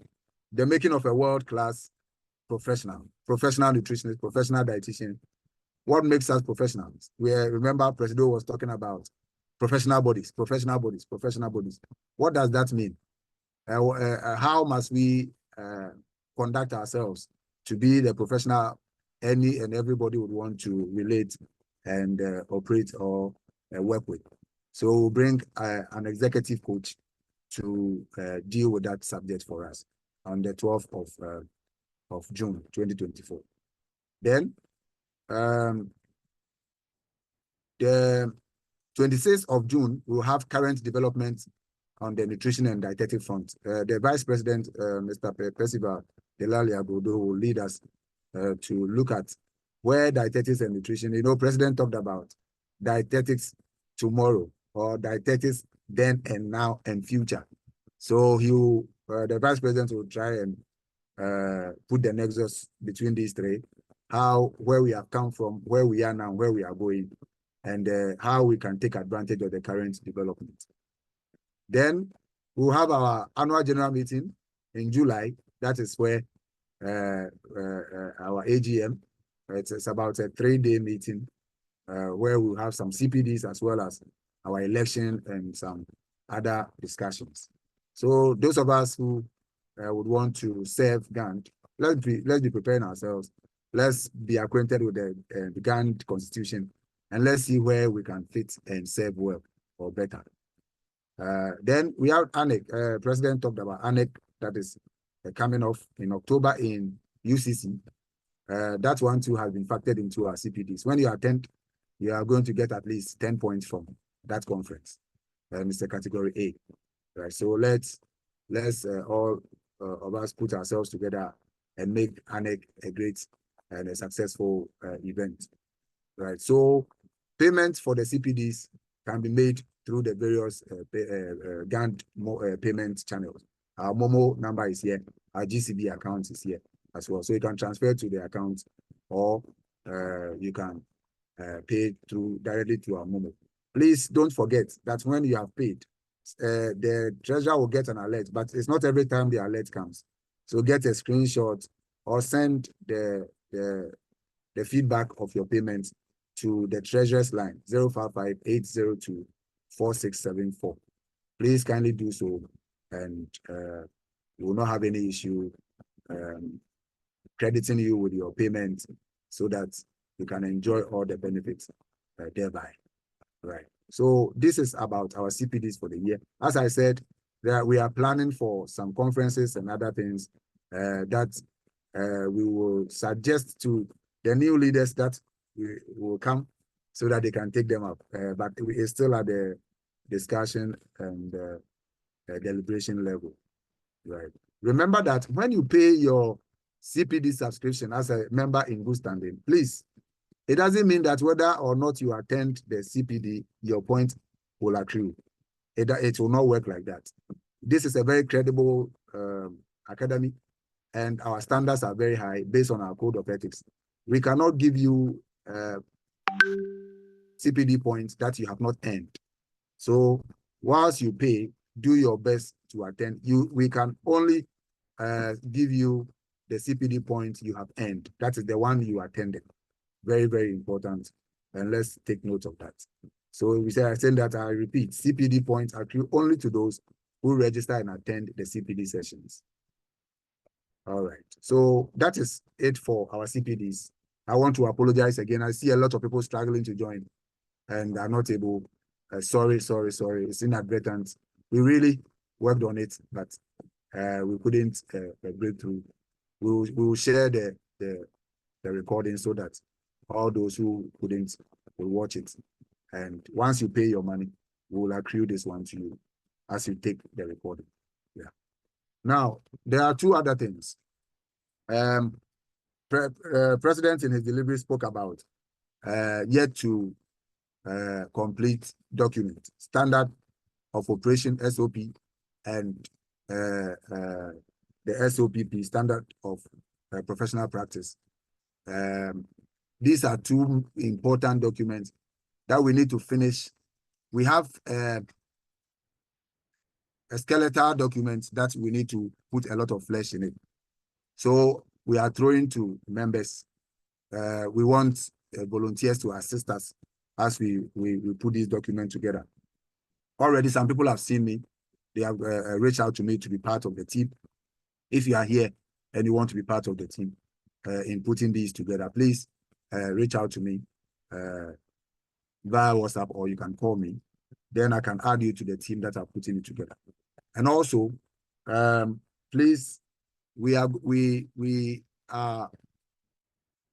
making of a world-class professional nutritionist, professional dietitian. What makes us professionals? Remember, Presido was talking about professional bodies. What does that mean? How must we conduct ourselves to be the professional any and everybody would want to relate and operate or work with? So we'll bring an executive coach to deal with that subject for us on the 12th of June 2024. Then the 26th of June, we'll have current developments on the nutrition and dietetic front. The Vice President, Mr. Percival Delali Agodo, will lead us to look at where dietetics and nutrition, President talked about dietetics tomorrow, or dietetics then and now and future. So the Vice President will try and put the nexus between these three, where we have come from, where we are now, where we are going, and how we can take advantage of the current development. Then we'll have our annual general meeting in July. That is where our AGM. It's about a 3-day meeting where we'll have some CPDs as well as our election and some other discussions. So those of us who would want to serve GAND, let's be preparing ourselves. Let's be acquainted with the GAND constitution, and let's see where we can fit and serve well or better. Then we have ANEC. President talked about ANEC that is coming off in October in UCC. That one too has been factored into our CPDs. When you attend, you are going to get at least 10 points from that conference. Mr. Category A. Right. So let's all of us put ourselves together and make ANEC a great and a successful event. Right. So payments for the CPDs can be made through the various GAND payment channels. Our Momo number is here. Our GCB account is here as well. So you can transfer to the account, or you can pay directly to our Momo. Please don't forget that when you have paid, the treasurer will get an alert, but it's not every time the alert comes. So get a screenshot or send the feedback of your payments to the treasurer's line 055-802-4674. Please kindly do so, and we will not have any issue crediting you with your payment so that you can enjoy all the benefits thereby. Right. So this is about our CPDs for the year. As I said, we are planning for some conferences and other things that we will suggest to the new leaders that will come so that they can take them up. But it's still at the discussion and deliberation level. Right. Remember that when you pay your CPD subscription as a member in good standing, please, it doesn't mean that whether or not you attend the CPD, your point will accrue. It will not work like that. This is a very credible academy, and our standards are very high based on our code of ethics. We cannot give you CPD points that you have not earned. So whilst you pay, do your best to attend. We can only give you the CPD points you have earned. That is the one you attended. Very, very important. And let's take note of that. So I said that I repeat, CPD points accrue only to those who register and attend the CPD sessions. All right. So that is it for our CPDs. I want to apologize again. I see a lot of people struggling to join and are not able. Sorry. It's inadvertent. We really worked on it, but we couldn't break through. We will share the recording so that all those who couldn't will watch it. And once you pay your money, we will accrue this one to you as you take the recording. Yeah. Now, there are two other things. President in his delivery spoke about yet to complete document, standard of operation SOP, and the SOPP, standard of professional practice. These are two important documents that we need to finish. We have a skeletal document that we need to put a lot of flesh in it. So we are throwing to members. We want volunteers to assist us as we put this document together. Already some people have seen me. They have reached out to me to be part of the team. If you are here and you want to be part of the team in putting these together, please reach out to me via WhatsApp, or you can call me. Then I can add you to the team that are putting it together. And also, please, we are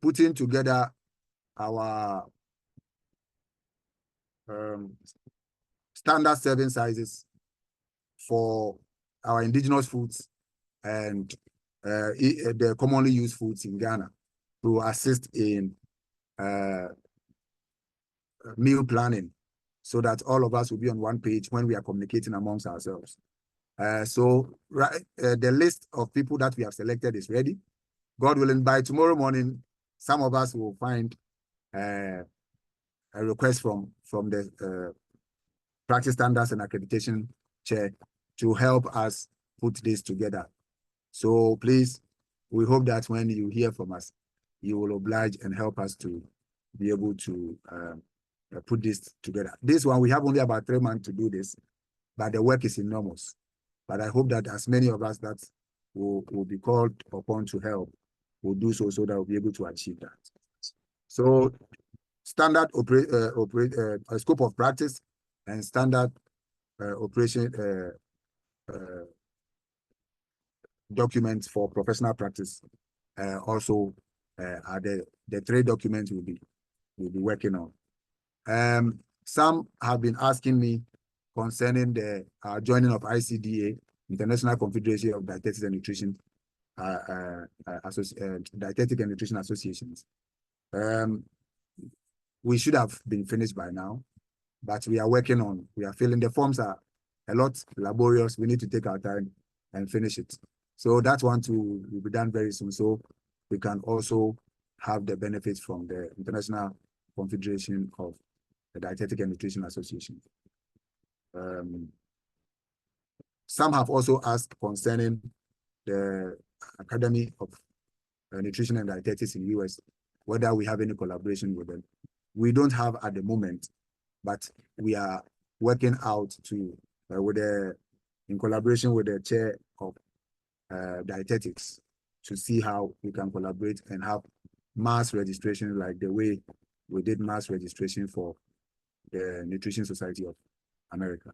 putting together our standard serving sizes for our indigenous foods and the commonly used foods in Ghana to assist in meal planning, so that all of us will be on one page when we are communicating amongst ourselves. The list of people that we have selected is ready. God willing, by tomorrow morning, some of us will find a request from the Practice Standards and Accreditation Chair to help us put this together. So please, we hope that when you hear from us, you will oblige and help us to be able to put this together. This one, we have only about 3 months to do this, but the work is enormous. But I hope that as many of us that will be called upon to help will do so that we'll be able to achieve that. So standard scope of practice and standard operation documents for professional practice also are the 3 documents we'll be working on. Some have been asking me concerning the joining of ICDA, International Confederation of Dietetics and Nutrition, Dietetic and Nutrition Associations. We should have been finished by now, but we are working on, we are filling the forms are a lot laborious. We need to take our time and finish it. So that one too will be done very soon. So we can also have the benefits from the International Confederation of the Dietetic and Nutrition Association. Some have also asked concerning the Academy of Nutrition and Dietetics in the US, whether we have any collaboration with them. We don't have at the moment, but we are working out to, in collaboration with the chair of dietetics, to see how we can collaborate and have mass registration like the way we did mass registration for the Nutrition Society of America.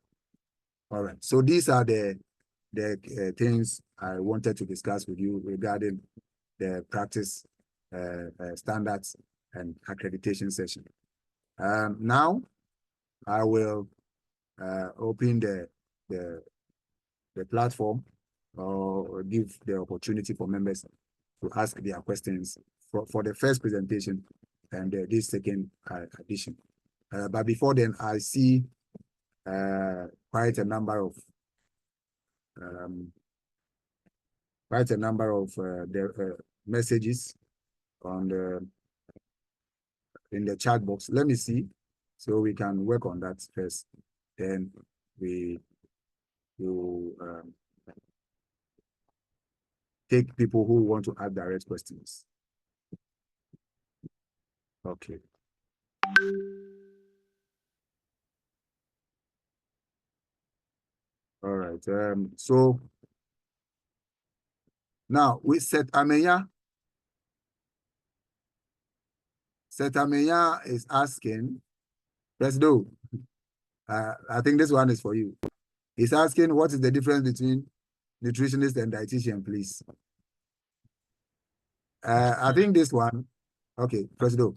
All right, so these are the things I wanted to discuss with you regarding the practice standards and accreditation session. Now I will open the platform or give the opportunity for members to ask their questions for the first presentation and this second edition. But before then, I see quite a number of the messages on in the chat box. Let me see, so we can work on that first. Then we will take people who want to ask direct questions. Okay. All right. So now we Ameya is asking, Presido, I think this one is for you. He's asking, what is the difference between nutritionist and dietitian, please? I think this one, okay, Presido.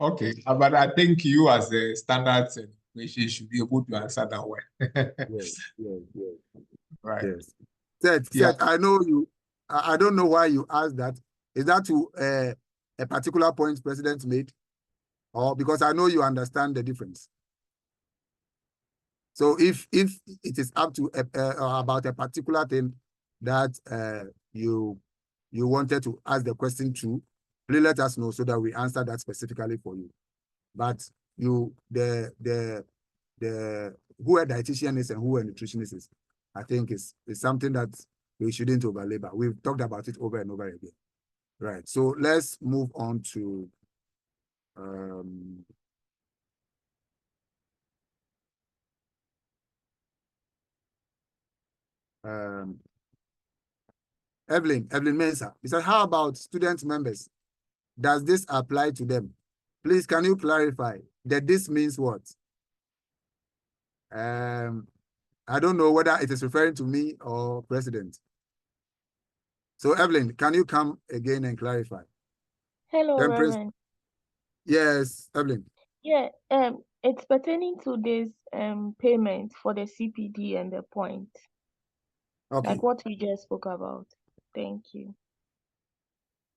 Okay, but I think you as the standards and should be able to answer that one. Yes. Right. Yes. Seth, I know you. I don't know why you asked that. Is that to a particular point President made, or because I know you understand the difference? So if it is up to about a particular thing that you wanted to ask the question to, please let us know so that we answer that specifically for you. But who a dietitian is and who a nutritionist is, I think is something that we shouldn't overlabor. We've talked about it over and over again. Right. So let's move on to Evelyn Mensah. He said, how about student members? Does this apply to them? Please, can you clarify that this means what? I don't know whether it is referring to me or President. So Evelyn, can you come again and clarify? Hello, Reverend. Yes, Evelyn. Yeah, it's pertaining to this payment for the CPD and the point. Okay. Like what we just spoke about. Thank you.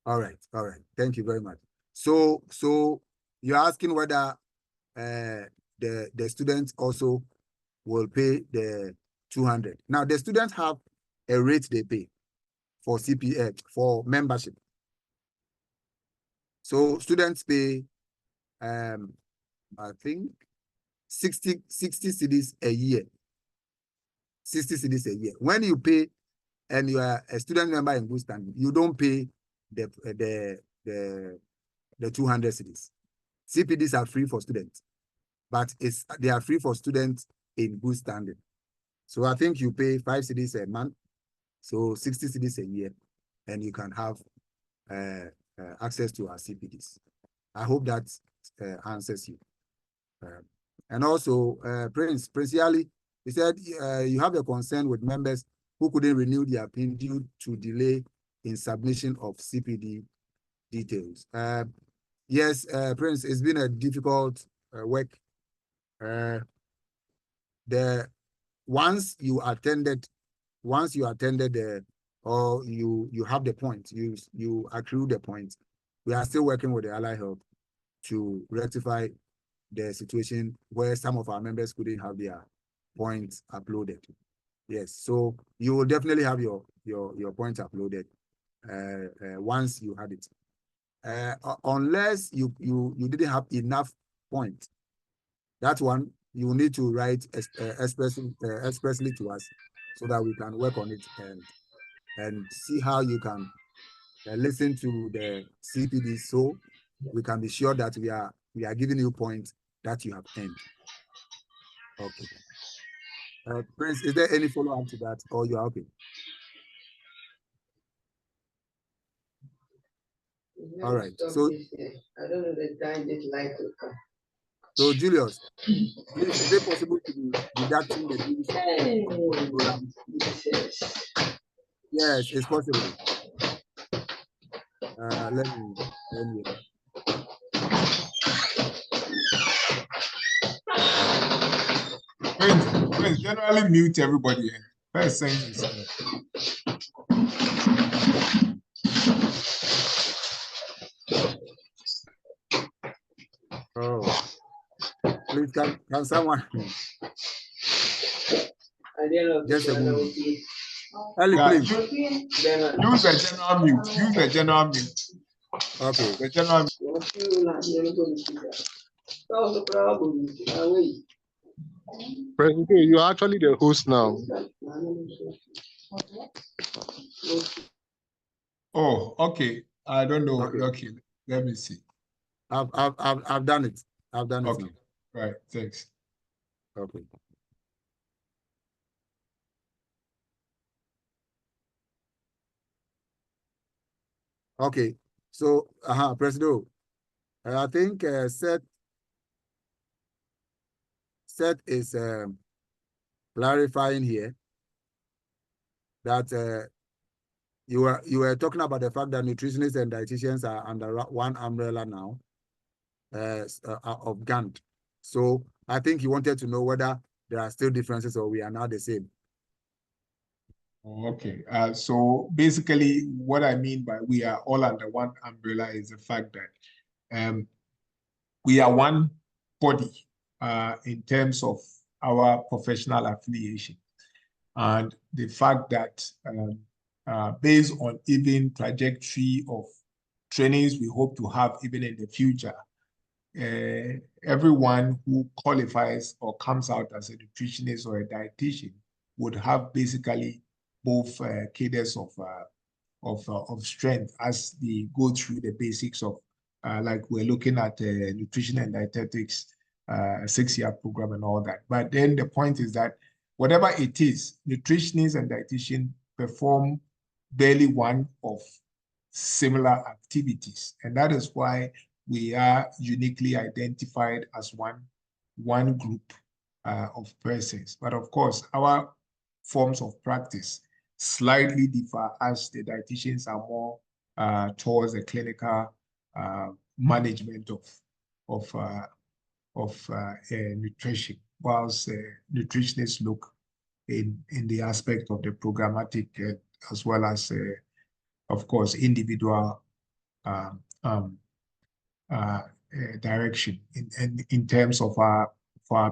All right. Thank you very much. So you're asking whether the students also will pay the 200. Now the students have a rate they pay for CPA for membership. So students pay I think 60 cedis a year. 60 cedis a year. When you pay and you are a student member in good standing, you don't pay the 200 cedis. CPDs are free for students, but they are free for students in good standing. So I think you pay 5 cedis a month, so 60 cedis a year, and you can have access to our CPDs. I hope that answers you. And also, Prince Ali, he said you have a concern with members who couldn't renew their PIN due to delay in submission of CPD details. Yes, Prince, it's been a difficult work. Once you attended or you have the point, you accrue the point, we are still working with the Ally Health to rectify the situation where some of our members couldn't have their points uploaded. Yes, so you will definitely have your points uploaded once you had it. Unless you didn't have enough points, that one you will need to write expressly to us so that we can work on it and see how you can listen to the CPD, so we can be sure that we are giving you points that you have earned. Okay. Prince, is there any follow-up to that, or you are okay? All right. So I don't know the time this light will come. So Julius, please, is it possible to be deducting the dues for the program? Yes, it's possible. Let me. Friends, generally mute everybody. First thing is. Oh, please, can someone? Just a moment. Ali, please. Use the general mute. Use the general mute. Okay. The general President, you are actually the host now. Oh, okay. I don't know. Okay. Okay. Let me see. I've done it. I've done it. Okay. Right. Thanks. Okay. Okay. So, President, I think Seth is clarifying here that you were talking about the fact that nutritionists and dietitians are under one umbrella now of GAND. So I think you wanted to know whether there are still differences or we are now the same. Okay. So basically, what I mean by we are all under one umbrella is the fact that we are one body in terms of our professional affiliation, and the fact that based on even trajectory of trainings we hope to have even in the future, everyone who qualifies or comes out as a nutritionist or a dietitian would have basically both cadres of strength as they go through the basics of like we're looking at nutrition and dietetics 6-year program and all that. But then the point is that whatever it is, nutritionists and dietitians perform barely one of similar activities, and that is why we are uniquely identified as one group of persons. But of course, our forms of practice slightly differ, as the dietitians are more towards the clinical management of nutrition, whilst nutritionists look in the aspect of the programmatic as well as, of course, individual direction in terms of our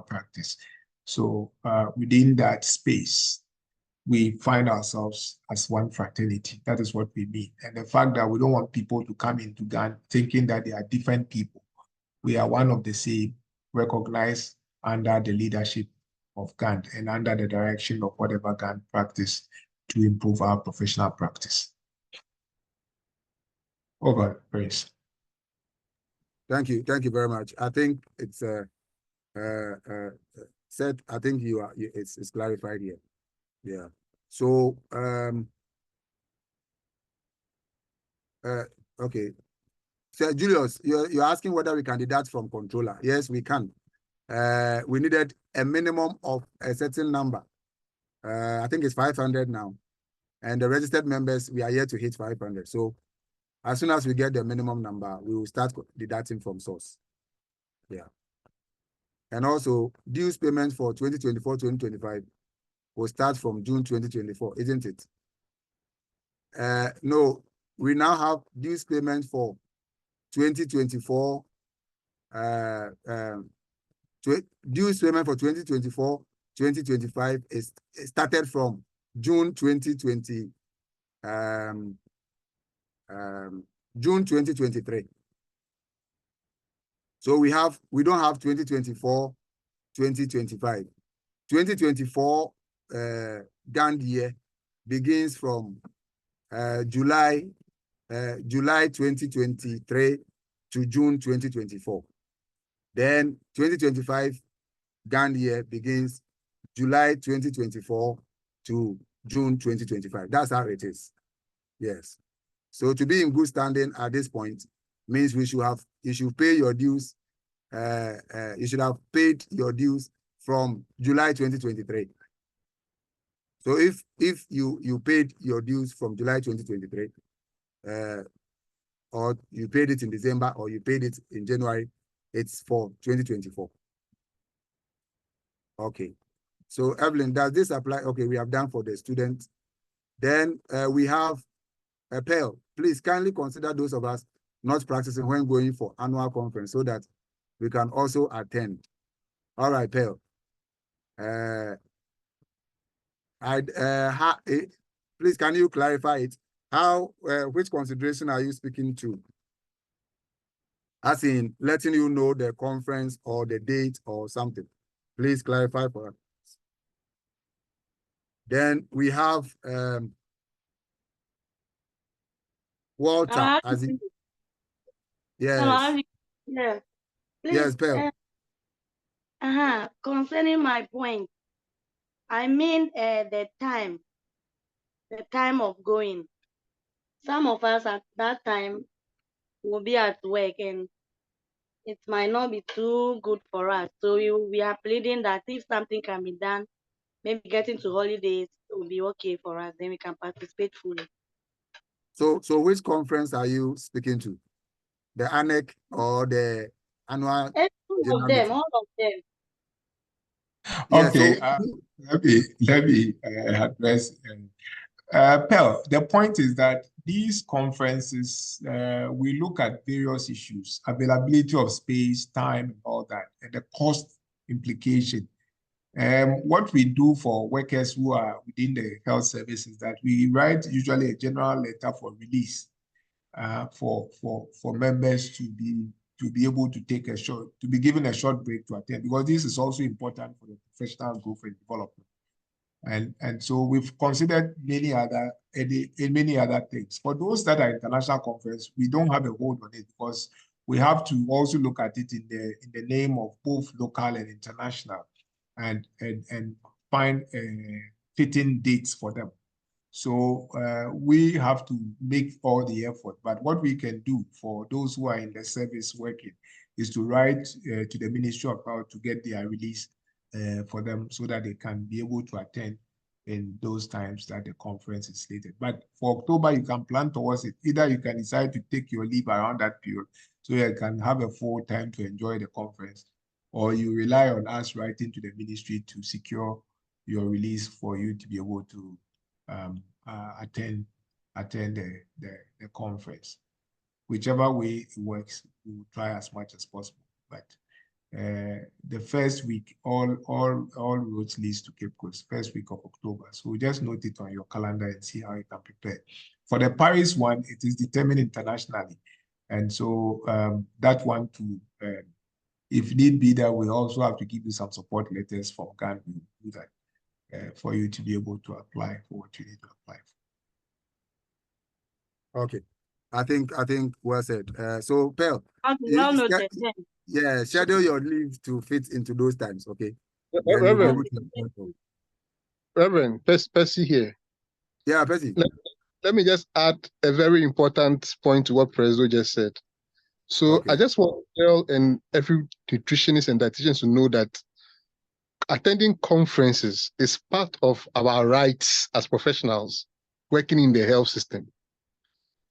practice. So within that space, we find ourselves as one fraternity. That is what we mean. And the fact that we don't want people to come into GAND thinking that they are different people. We are one of the same, recognized under the leadership of GAND and under the direction of whatever GAND practice to improve our professional practice. Over, Prince. Thank you very much. I think it's said. I think it's clarified here. Yeah. So okay. So Julius, you're asking whether we can deduct from controller. Yes, we can. We needed a minimum of a certain number. I think it's 500 now. And the registered members, we are yet to hit 500. So as soon as we get the minimum number, we will start deducting from source. Yeah. And also, dues payment for 2024-2025 will start from June 2024, isn't it? No, we now have dues payment for 2024. Dues payment for 2024-2025 is started from June 2020. June 2023. So we don't have 2024-2025. 2024 GAND year begins from July 2023 to June 2024. Then 2025 GAND year begins July 2024 to June 2025. That's how it is. Yes. So to be in good standing at this point means you should pay your dues. You should have paid your dues from July 2023. So if you paid your dues from July 2023, or you paid it in December, or you paid it in January, it's for 2024. Okay. So Evelyn, does this apply? Okay, we have done for the students. Then we have Pearl. Please kindly consider those of us not practicing when going for annual conference so that we can also attend. All right, Pearl. Please, can you clarify it? How, which consideration are you speaking to? As in letting you know the conference or the date or something. Please clarify for us. Then we have Walter. Yes. Yeah. Please, Yes, Pearl. concerning my point, I mean the time of going. Some of us at that time will be at work and it might not be too good for us. So we are pleading that if something can be done, maybe getting to holidays will be okay for us. Then we can participate fully. So which conference are you speaking to? The ANEC or the annual? All of them. Yeah, okay, so let me address. Pearl, the point is that these conferences, we look at various issues, availability of space, time, and all that, and the cost implication. What we do for workers who are within the health service is that we write usually a general letter for release for members to be able to be given a short break to attend, because this is also important for the professional growth and development. And so we've considered many other things. For those that are international conference, we don't have a hold on it because we have to also look at it in the name of both local and international, and find fitting dates for them. So we have to make all the effort. But what we can do for those who are in the service working is to write to the Ministry of Health to get their release for them so that they can be able to attend in those times that the conference is slated. But for October, you can plan towards it. Either you can decide to take your leave around that period so you can have a full time to enjoy the conference, or you rely on us writing to the ministry to secure your release for you to be able to attend the conference. Whichever way it works, we will try as much as possible. But the first week, all roads leads to Cape Coast, first week of October. So just note it on your calendar and see how you can prepare. For the Paris one, it is determined internationally. And so that one too, if need be, that we also have to give you some support letters from GAND. We do that. for you to be able to apply for what you need to apply for. Okay. I think well said. So Pearl, Well noted. yeah, schedule your leave to fit into those times, okay? Reverend, Percy here. Yeah, Percy. Let me just add a very important point to what Prezo just said. So Okay. I just want to tell and every nutritionist and dietitian to know that attending conferences is part of our rights as professionals working in the health system.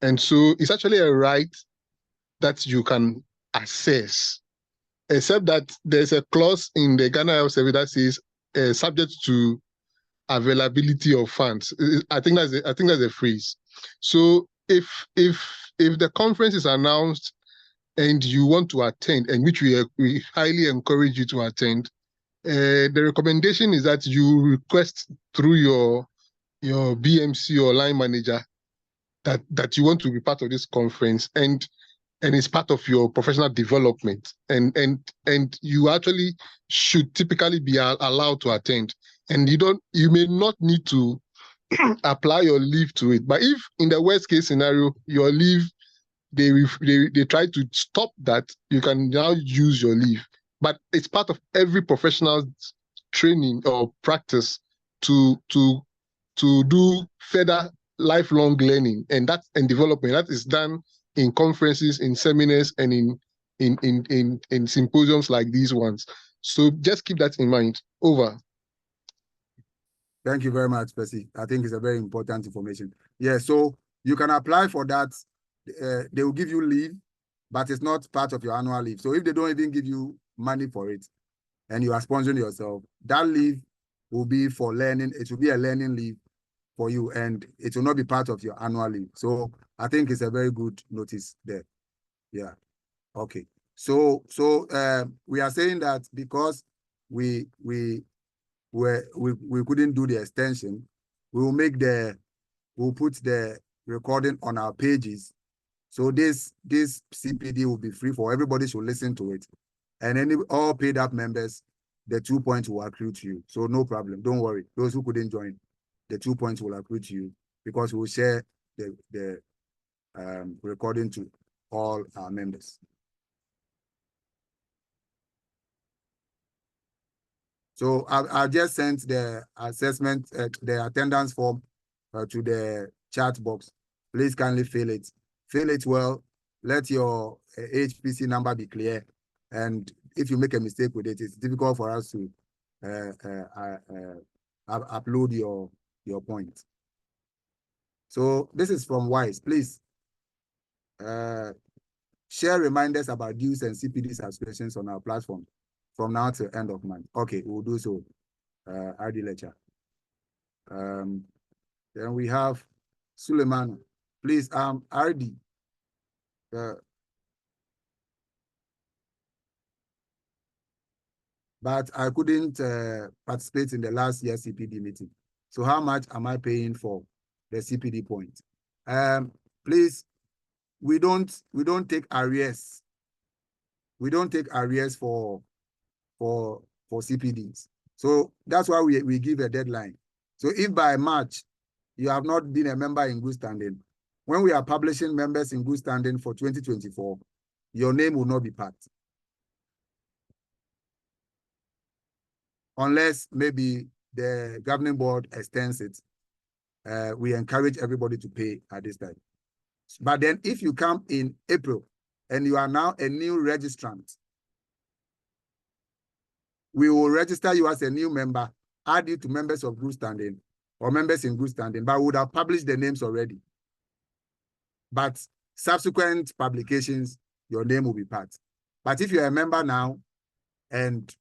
And so it's actually a right that you can assess, except that there's a clause in the Ghana Health Service that says subject to availability of funds. I think that's a phrase. So if the conference is announced and you want to attend, and which we highly encourage you to attend, the recommendation is that you request through your BMC or line manager that you want to be part of this conference, and it's part of your professional development, and you actually should typically be allowed to attend. And you may not need to apply your leave to it. But if in the worst case scenario, your leave, they try to stop that, you can now use your leave. But it's part of every professional training or practice to do further lifelong learning and development. That is done in conferences, in seminars, and in symposiums like these ones. So just keep that in mind. Over. Thank you very much, Percy. I think it's a very important information. Yeah, so you can apply for that. They will give you leave, but it's not part of your annual leave. So if they don't even give you money for it and you are sponsoring yourself, that leave will be for learning. It will be a learning leave for you, and it will not be part of your annual leave. So I think it's a very good notice there. Yeah. Okay. So we are saying that because we couldn't do the extension, we'll put the recording on our pages. So this CPD will be free for everybody to listen to it. And all paid up members, the 2 points will accrue to you. So no problem. Don't worry. Those who couldn't join, the 2 points will accrue to you because we'll share the recording to all our members. So I just sent the assessment, the attendance form to the chat box. Please kindly fill it. Fill it well. Let your HPC number be clear. And if you make a mistake with it, it's difficult for us to upload your point. So this is from Wise. Please share reminders about dues and CPD subscriptions on our platform from now till end of month. Okay, we'll do so. RD lecture. Then we have Suleiman. Please, RD. But I couldn't participate in the last year's CPD meeting. So how much am I paying for the CPD point? Please, we don't take arrears. We don't take arrears for CPDs. So that's why we give a deadline. So if by March you have not been a member in good standing, when we are publishing members in good standing for 2024, your name will not be part. Unless maybe the governing board extends it. We encourage everybody to pay at this time. But then if you come in April and you are now a new registrant, we will register you as a new member, add you to members of good standing or members in good standing, but we would have published the names already. But subsequent publications, your name will be part. But if you're a member now and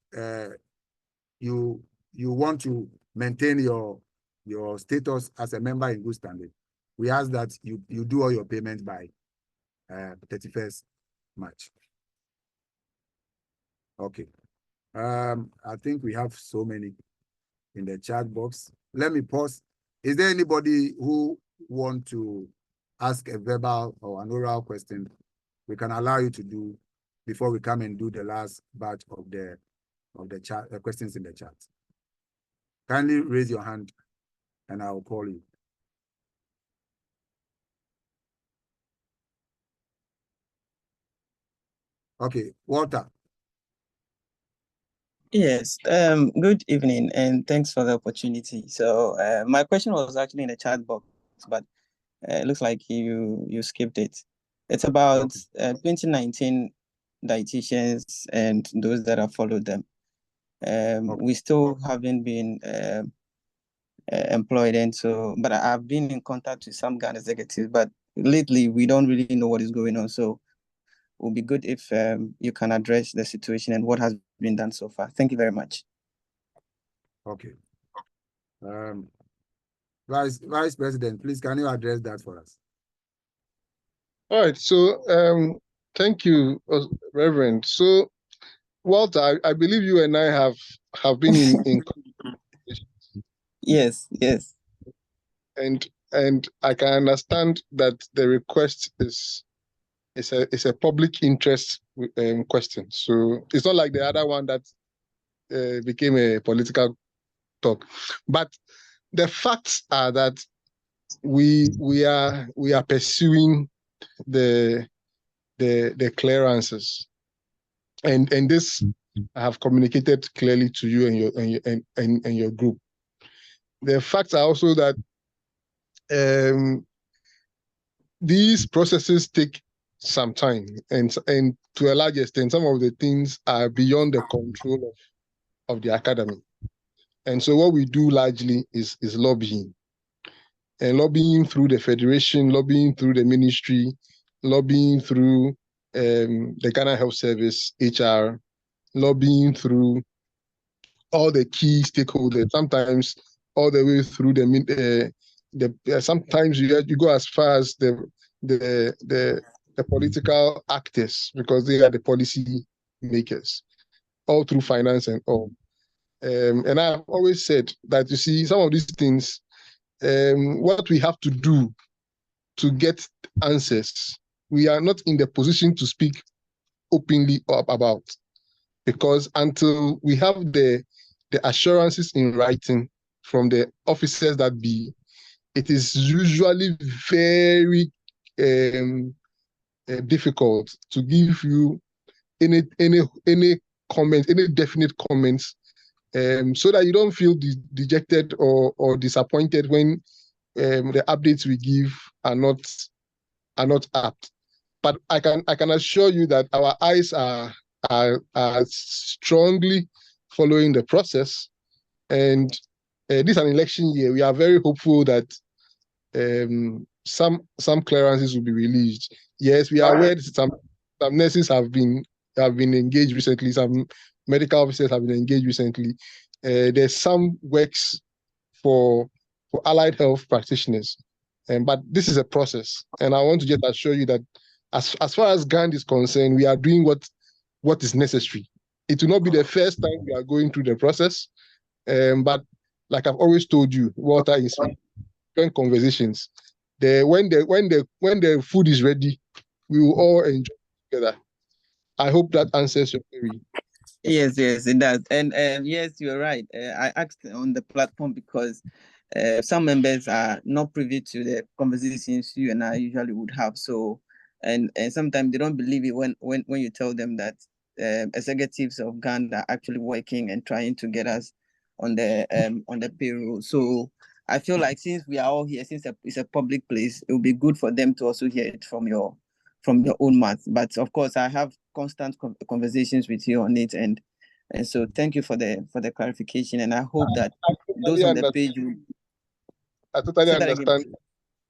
you want to maintain your status as a member in good standing, we ask that you do all your payments by 31st March. Okay. I think we have so many in the chat box. Let me pause. Is there anybody who want to ask a verbal or an oral question? We can allow you to do before we come and do the last batch of the chat, questions in the chat. Kindly raise your hand and I will call you. Okay, Walter. Yes, good evening and thanks for the opportunity. So my question was actually in the chat box, but it looks like you skipped it. It's about 2019 dietitians and those that have followed them. We still haven't been employed, and so, but I've been in contact with some GAND executives, but lately we don't really know what is going on. So it would be good if you can address the situation and what has been done so far. Thank you very much. Okay. Vice President, please, can you address that for us? All right. So thank you, Reverend. So Walter, I believe you and I have been in Yes. and I can understand that the request is a public interest question. So it's not like the other one that became a political talk. But the facts are that we are pursuing the clearances, and this I have communicated clearly to you and your group. The facts are also that these processes take some time, and to a large extent, some of the things are beyond the control of the academy. And so what we do largely is lobbying. And lobbying through the federation, lobbying through the ministry, lobbying through the Ghana Health Service, HR, lobbying through all the key stakeholders, sometimes all the way through sometimes you go as far as the political actors, because they are the policy makers, all through finance and all. And I've always said that, you see, some of these things, what we have to do to get answers, we are not in the position to speak openly about, because until we have the assurances in writing from the officers that be, it is usually very difficult to give you any comment, any definite comments, so that you don't feel dejected or disappointed when the updates we give are not apt. But I can assure you that our eyes are strongly following the process, and this is an election year. We are very hopeful that some clearances will be released. Yes, we are aware that some nurses have been engaged recently. Some medical officers have been engaged recently. There's some works for allied health practitioners, but this is a process, and I want to just assure you that as far as GAND is concerned, we are doing what is necessary. It will not be the first time we are going through the process, but like I've always told you, Walter, in different conversations, when the food is ready, we will all enjoy it together. I hope that answers your query. Yes, it does. And yes, you're right. I asked on the platform because some members are not privy to the conversations you and I usually would have. So, and sometimes they don't believe it when you tell them that executives of GAND are actually working and trying to get us on the payroll. So I feel like since we are all here, since it's a public place, it would be good for them to also hear it from your own mouth. But of course, I have constant conversations with you on it, and so thank you for the clarification. And I hope that those on the page will... I totally understand.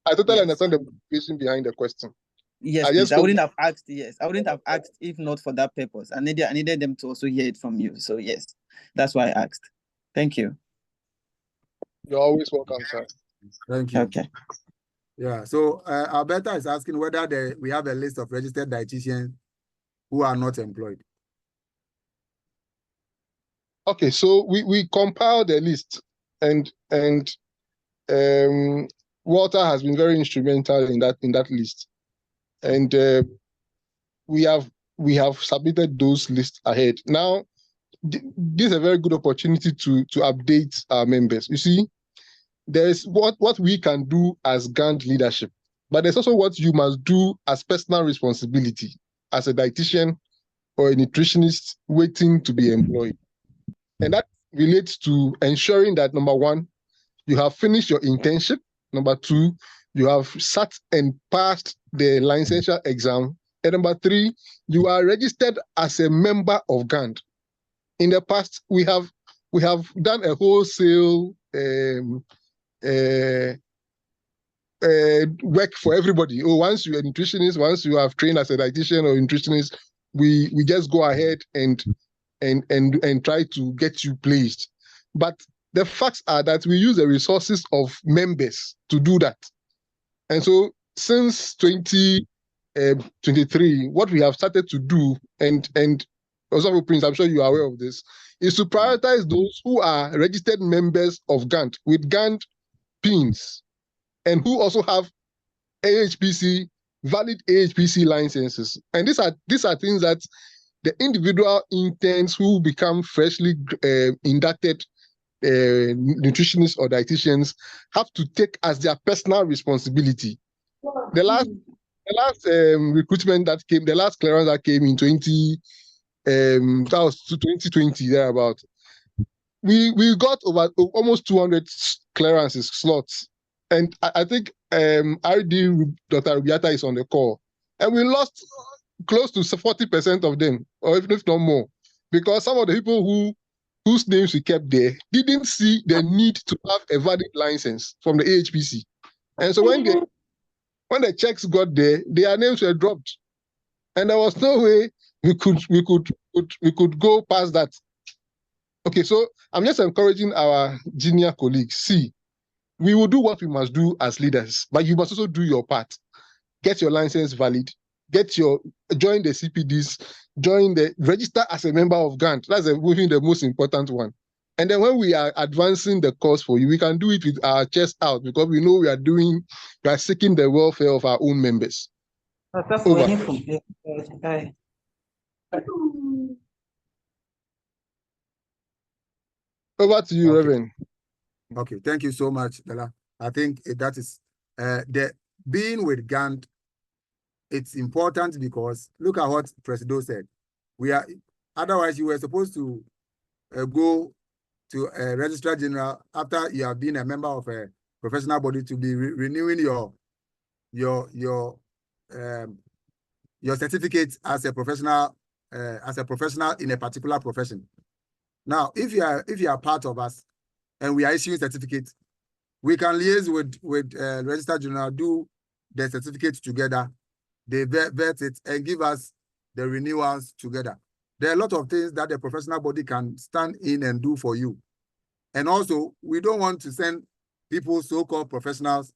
I totally understand the reason behind the question. Yes, please. I wouldn't have asked. Yes, I wouldn't have asked if not for that purpose. I needed them to also hear it from you. So yes, that's why I asked. Thank you. You're always welcome, sir. Thank you. Okay. Yeah. So Alberta is asking whether we have a list of registered dietitians who are not employed. Okay, so we compiled a list, and Walter has been very instrumental in that list, and we have submitted those lists ahead. Now, this is a very good opportunity to update our members. You see, there's what we can do as GAND leadership, but there's also what you must do as personal responsibility as a dietitian or a nutritionist waiting to be employed. And that relates to ensuring that, number one, you have finished your internship. Number two, you have sat and passed the licensure exam. And number three, you are registered as a member of GAND. In the past, we have done a wholesale work for everybody. Oh, once you're a nutritionist, once you have trained as a dietitian or nutritionist, we just go ahead and try to get you placed. But the facts are that we use the resources of members to do that. And so since 2023, what we have started to do, and also Prince, I'm sure you are aware of this, is to prioritize those who are registered members of GAND with GAND pins and who also have AHPC, valid AHPC licenses. And these are things that the individual interns who become freshly inducted nutritionists or dietitians have to take as their personal responsibility. The last recruitment that came, the last clearance that came in 2020 thereabout, we got over almost 200 clearances slots, and I think RD Dr. Rubiata is on the call, and we lost close to 40% of them, or if not more, because some of the people whose names we kept there didn't see the need to have a valid license from the AHPC. And so when the checks got there, their names were dropped. And there was no way we could go past that. Okay, so I'm just encouraging our junior colleagues. See, we will do what we must do as leaders, but you must also do your part. Get your license valid, join the CPDs, register as a member of GAND. That's the most important one. And then when we are advancing the cause for you, we can do it with our chest out because we know we are seeking the welfare of our own members. Over. Over to you, Okay. Reverend. Okay, thank you so much, Dela. I think that is the being with GAND. It's important because look at what Presido said. Otherwise you were supposed to go to a registrar general after you have been a member of a professional body to be renewing your certificate as a professional in a particular profession. Now, if you are part of us and we are issuing certificates, we can liaise with registrar general, do the certificate together. They vet it and give us the renewals together. There are a lot of things that the professional body can stand in and do for you. And also, we don't want to send people, so-called professionals,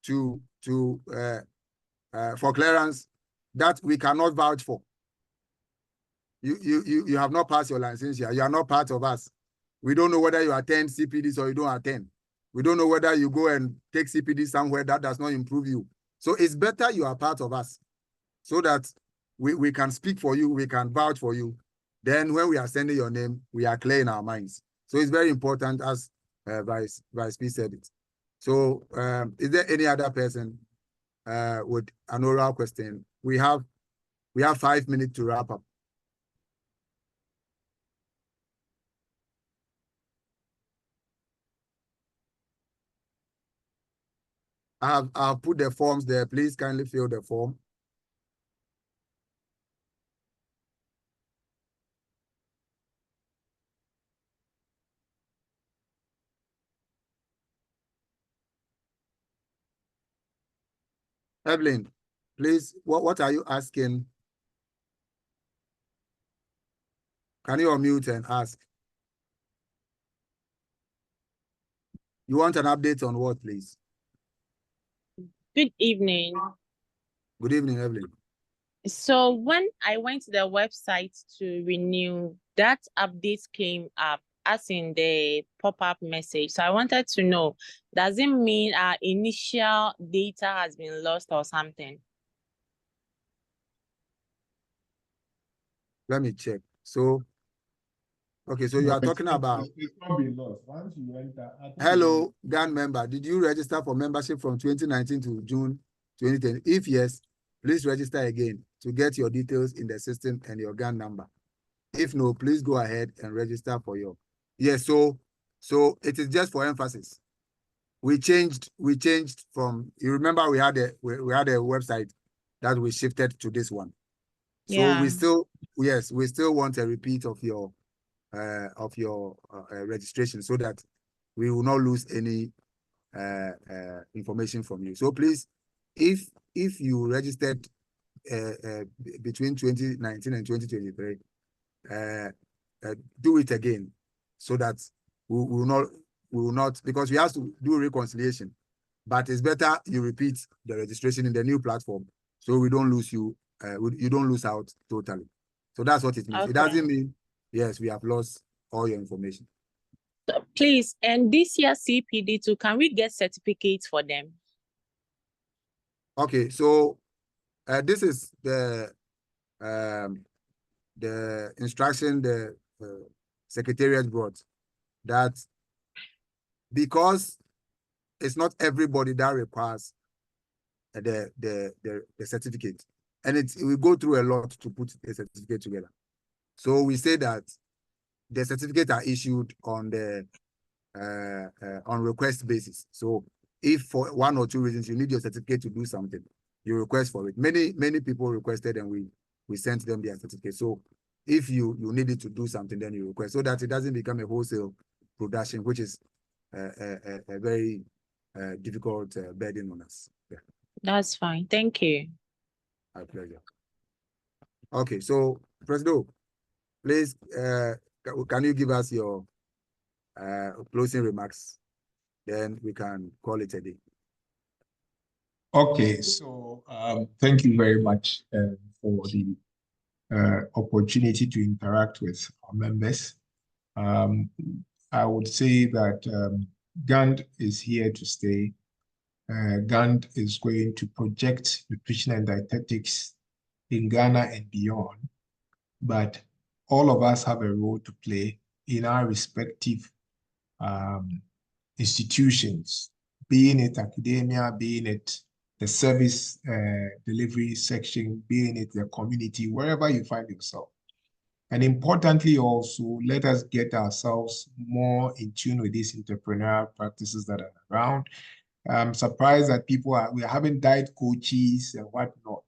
for clearance that we cannot vouch for. You have not passed your license here. You are not part of us. We don't know whether you attend CPDs or you don't attend. We don't know whether you go and take CPD somewhere that does not improve you. So it's better you are part of us so that we can speak for you, we can vouch for you. Then when we are sending your name, we are clear in our minds. So it's very important, as Vice P said it. So is there any other person with an oral question? We have 5 minutes to wrap up. I'll put the forms there. Please kindly fill the form. Evelyn, please, what are you asking? Can you unmute and ask? You want an update on what, please? Good evening. Good evening, Evelyn. So when I went to the website to renew, that update came up as in the pop-up message. So I wanted to know, does it mean our initial data has been lost or something? Let me check. So Okay, so you are talking about. It's not been lost. Once you enter. Hello, GAN member. Did you register for membership from 2019 to June 2010? If yes, please register again to get your details in the system and your GAN number. If no, please go ahead and register for your. Yes, so it is just for emphasis. We changed from, you remember we had a website that we shifted to this one. So we still want a repeat of your registration so that we will not lose any information from you. So please, if you registered between 2019 and 2023, do it again so that we will not, because we have to do reconciliation, but it's better you repeat the registration in the new platform so we don't lose you, you don't lose out totally. So that's what it means. Okay. It doesn't mean, yes, we have lost all your information. So please, and this year CPD too, can we get certificates for them? Okay, so this is the instruction the Secretariat brought, that because it's not everybody that requires the certificate, and we go through a lot to put the certificate together. So we say that the certificates are issued on the on request basis. So if for one or two reasons you need your certificate to do something, you request for it. Many people requested, and we sent them their certificate. So if you need it to do something, then you request, so that it doesn't become a wholesale production, which is a very difficult burden on us. Yeah. That's fine. Thank you. My pleasure. Okay, so Presido, please, can you give us your closing remarks? Then we can call it a day. Okay, so thank you very much for the opportunity to interact with our members. I would say that GAND is here to stay. GAND is going to project nutrition and dietetics in Ghana and beyond, but all of us have a role to play in our respective institutions, being it academia, being it the service delivery section, being it the community, wherever you find yourself. And importantly also, let us get ourselves more in tune with these entrepreneurial practices that are around. I'm surprised that we are having diet coaches and whatnot.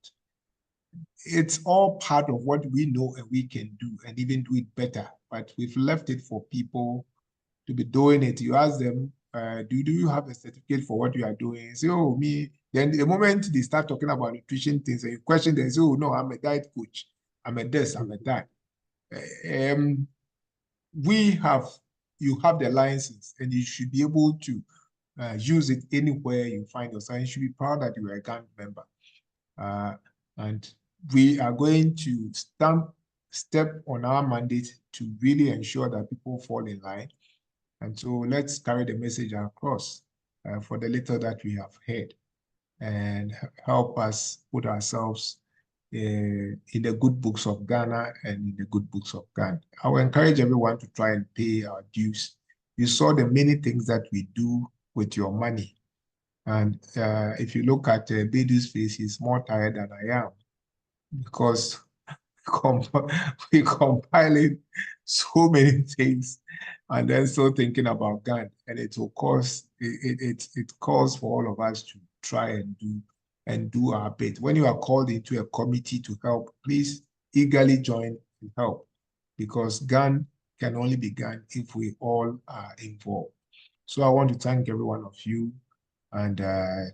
It's all part of what we know and we can do, and even do it better. But we've left it for people to be doing it. You ask them, do you have a certificate for what you are doing? They say, oh, me. Then the moment they start talking about nutrition things, and you question them, say, oh, no, I'm a diet coach. I'm a this, I'm a that. You have the license, and you should be able to use it anywhere you find yourself. You should be proud that you are a GAND member. And we are going to step on our mandate to really ensure that people fall in line. And so let's carry the message across for the little that we have heard, and help us put ourselves in the good books of Ghana and in the good books of GAND. I will encourage everyone to try and pay our dues. You saw the many things that we do with your money. And if you look at Bedu's face, he's more tired than I am, because we compiling so many things and then still thinking about GAND, and it will cause it calls for all of us to try and do our bit. When you are called into a committee to help, please eagerly join and help, because GAND can only be GAND if we all are involved. So I want to thank every one of you, and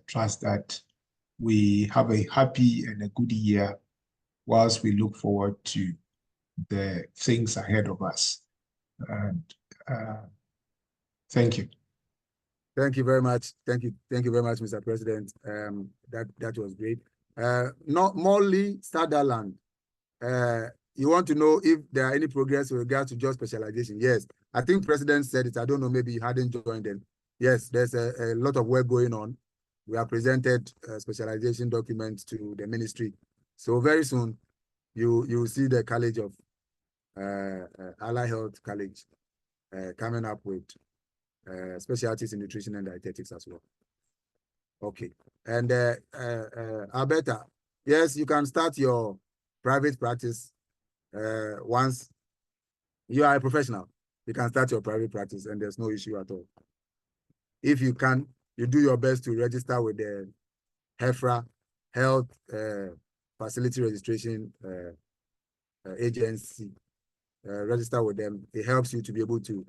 trust that we have a happy and a good year whilst we look forward to the things ahead of us. And thank you. Thank you very much. Thank you very much, Mr. President. That was great. Molly Sutherland, you want to know if there are any progress with regard to job specialization? Yes, I think President said it. I don't know, maybe you hadn't joined in. Yes, there's a lot of work going on. We have presented specialization documents to the ministry. So very soon, you will see the College of Allied Health College coming up with specialties in nutrition and dietetics as well. Okay. And Alberta, yes, you can start your private practice once you are a professional. You can start your private practice and there's no issue at all. If you can, you do your best to register with the HEFRA, Health Facility Registration Agency. Register with them. It helps you to be able to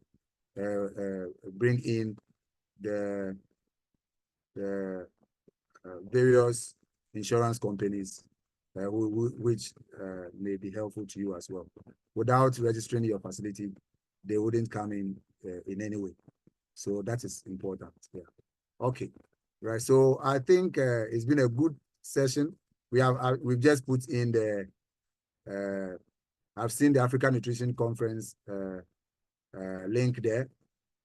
bring in the various insurance companies which may be helpful to you as well. Without registering your facility, they wouldn't come in any way. So that is important. Yeah. Okay. Right. So I think it's been a good session. We've just put in the I've seen the African Nutrition Conference link there.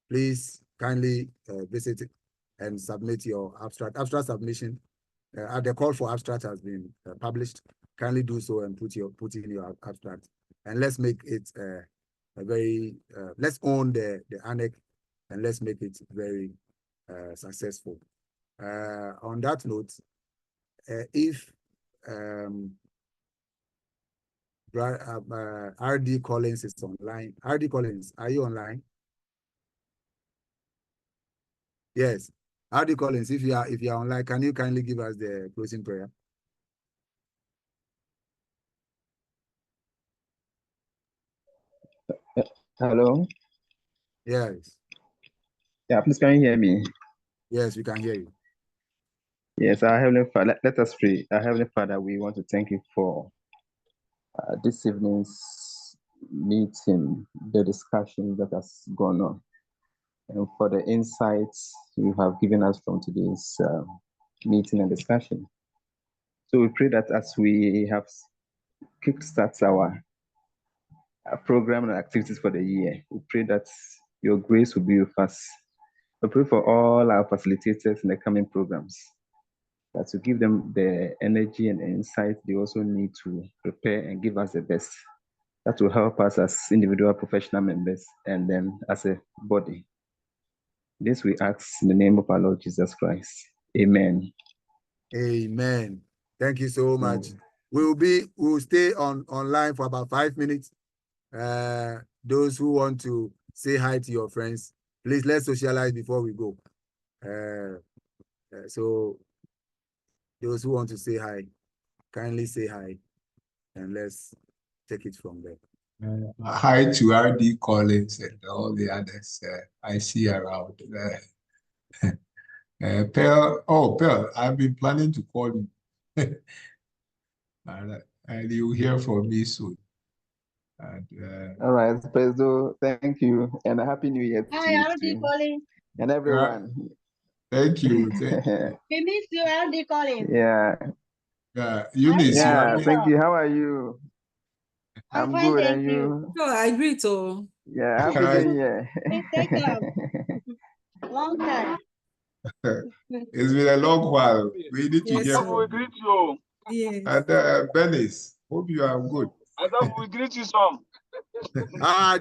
Please kindly visit it and submit your abstract. Abstract submission. The call for abstract has been published. Kindly do so and put in your abstract. And let's make it a very let's own the annex and let's make it very successful. On that note, if RD Collins is online. RD Collins, are you online? Yes. RD Collins, if you are online, can you kindly give us the closing prayer? Hello. Yes. Yeah, please can you hear me? Yes, we can hear you. Yes, our Heavenly Father, let us pray. Our Heavenly Father, we want to thank you for this evening's meeting, the discussion that has gone on, and for the insights you have given us from today's meeting and discussion. So we pray that as we have kickstarted our program and activities for the year, we pray that your grace will be with us. We pray for all our facilitators in the coming programs, that to give them the energy and the insight they also need to prepare and give us the best. That will help us as individual professional members and then as a body. This we ask in the name of our Lord Jesus Christ. Amen. Amen. Thank you so much. We'll stay online for about 5 minutes. Those who want to say hi to your friends, please let's socialize before we go. So those who want to say hi, kindly say hi, and let's take it from there. Hi to RD Collins and all the others I see around. Pearl, I've been planning to call you. and you'll hear from me soon. And, all right, Prezo, thank you, and a happy New Year to Hi, you RD Collins. and everyone. Thank you. Thank you. We miss you, RD Collins. Yeah. Eunice, yeah, thank you. How are you? I'm I'm fine, good, thank and you. you? Oh, I agree to. Yeah, happy New Year. Take care. Long time. It's been a long while. We need to hear from greet you. Yes. And Benis, hope you are good. I thought we greet you some.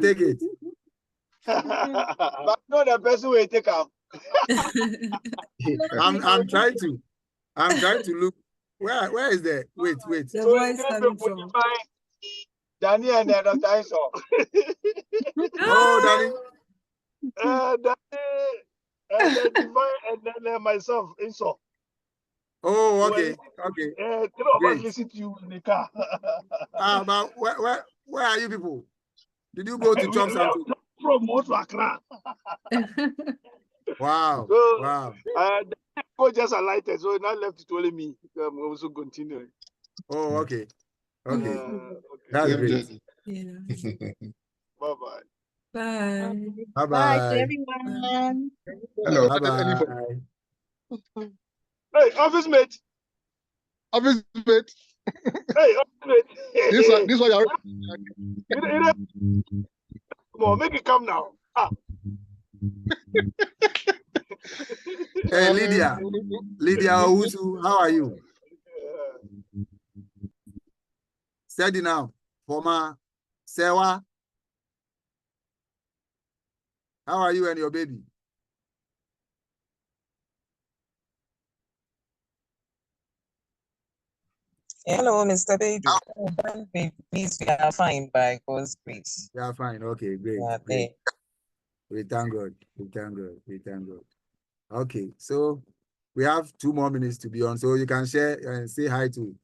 Take it. But not the person will take up. I'm trying to look. Where is the wait? The So voice coming from Danny and the other time so. Oh, Danny. Danny and then Divine and then myself so. Oh, okay. Okay. Three of us listen to you in the car. But where are you people? Did you go to chop something? From Moto Accra. Wow. So, Wow. go just alighted, so now left it only me. I'm also continuing. Oh, okay. Okay. Okay. That's great. Yeah. Bye-bye. Bye. Bye-bye. Bye to everyone. Hello. Bye-bye. Hey, office mate. Office mate. Hey, office mate. This one you're... Come on, make it come now. Hey, Lydia Owusu, how are you? Steady now. Former Sewa How are you and your baby? Hello, Mr. Beidou. Please, we are fine by God's grace. We are fine. Okay, great. Yeah, Great. We thank God. We thank God. We thank God. Okay, so we have 2 more minutes to be on, so you can share and say hi to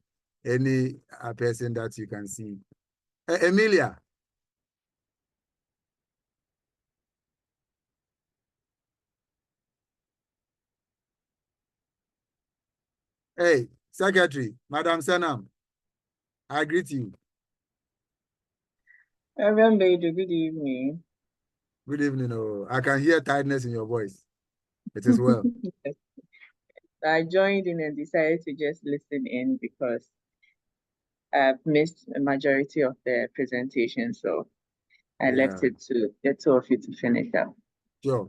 any person that you can see. Emilia. Hey, Secretary, Madam Sanam, I greet you. Reverend Beidou, good evening. Good evening. Oh, I can hear tiredness in your voice. It is well. I joined in and decided to just listen in because I've missed a majority of the presentation, so I left it to the 2 of you to finish up. Sure.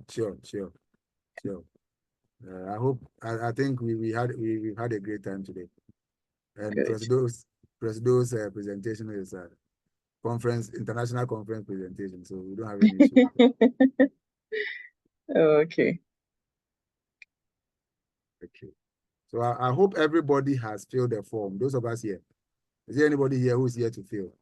I think we've had a great time today. And Presido's presentation is a international conference presentation, so we don't have any issue. Okay. So I hope everybody has filled the form. Those of us here. Is there anybody here who's here to fill?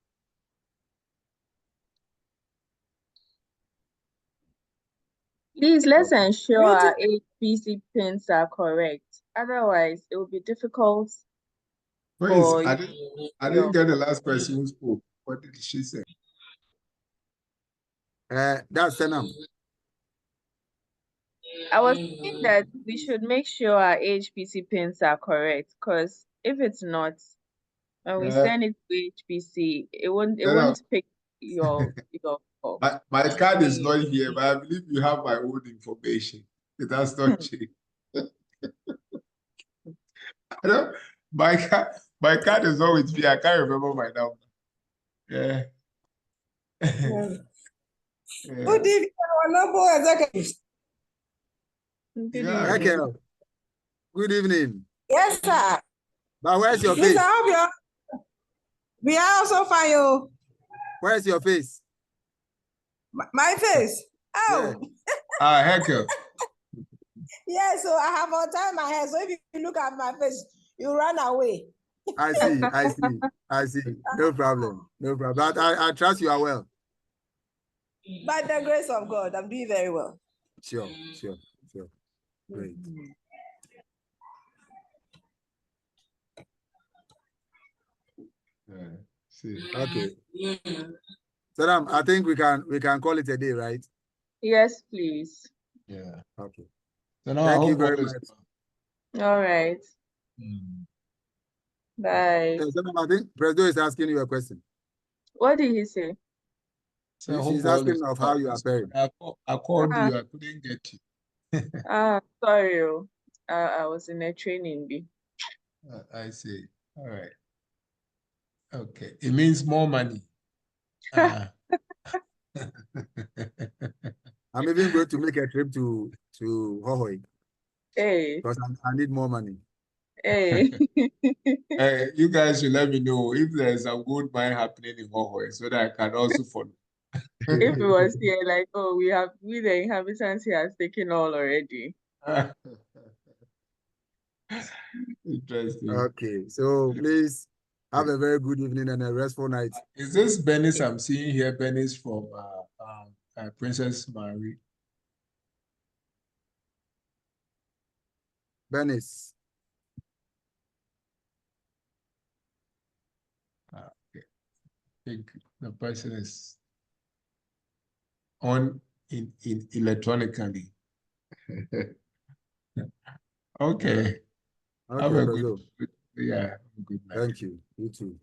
Please, let's ensure our HPC pins are correct. Otherwise, it will be difficult. I didn't get the last person who spoke. What did she say? That's Senam. I was thinking that we should make sure our HPC pins are correct, because if it's not, when we send it to HPC, it won't pick your call. My card is not here, but I believe you have my own information. It has not changed. My card is not with me. I can't remember my number. Yeah. Good evening, our noble executives. Good evening. Yes, sir. But where's your face? We are also fine, yo. Where's your face? My face? Oh. Heck. Yeah, so I have all time my hair. So if you look at my face, you run away. I see. No problem. But I trust you are well. By the grace of God, I'm doing very well. Sure. Great. Okay. Saddam, I think we can call it a day, right? Yes, please. Yeah. Okay. Thank you very much. All right. Bye. Saddam, I think Presido is asking you a question. What did he say? She's asking of how you are faring. I called you, I couldn't get you. Sorry. I was in a training bee. I see. All right. Okay. It means more money. I'm even going to make a trip to Hohoi. Hey. Because I need more money. Hey. You guys should let me know if there's a gold mine happening in Hohoi so that I can also follow. If it was here, like, we the inhabitants here has taken all already. Interesting. Okay, so please have a very good evening and a restful night. Is this Bernice I'm seeing here? Bernice from Princess Mary. Bernice. Okay. I think the person is on in electronically. Okay. Have a good night. Thank you. You too.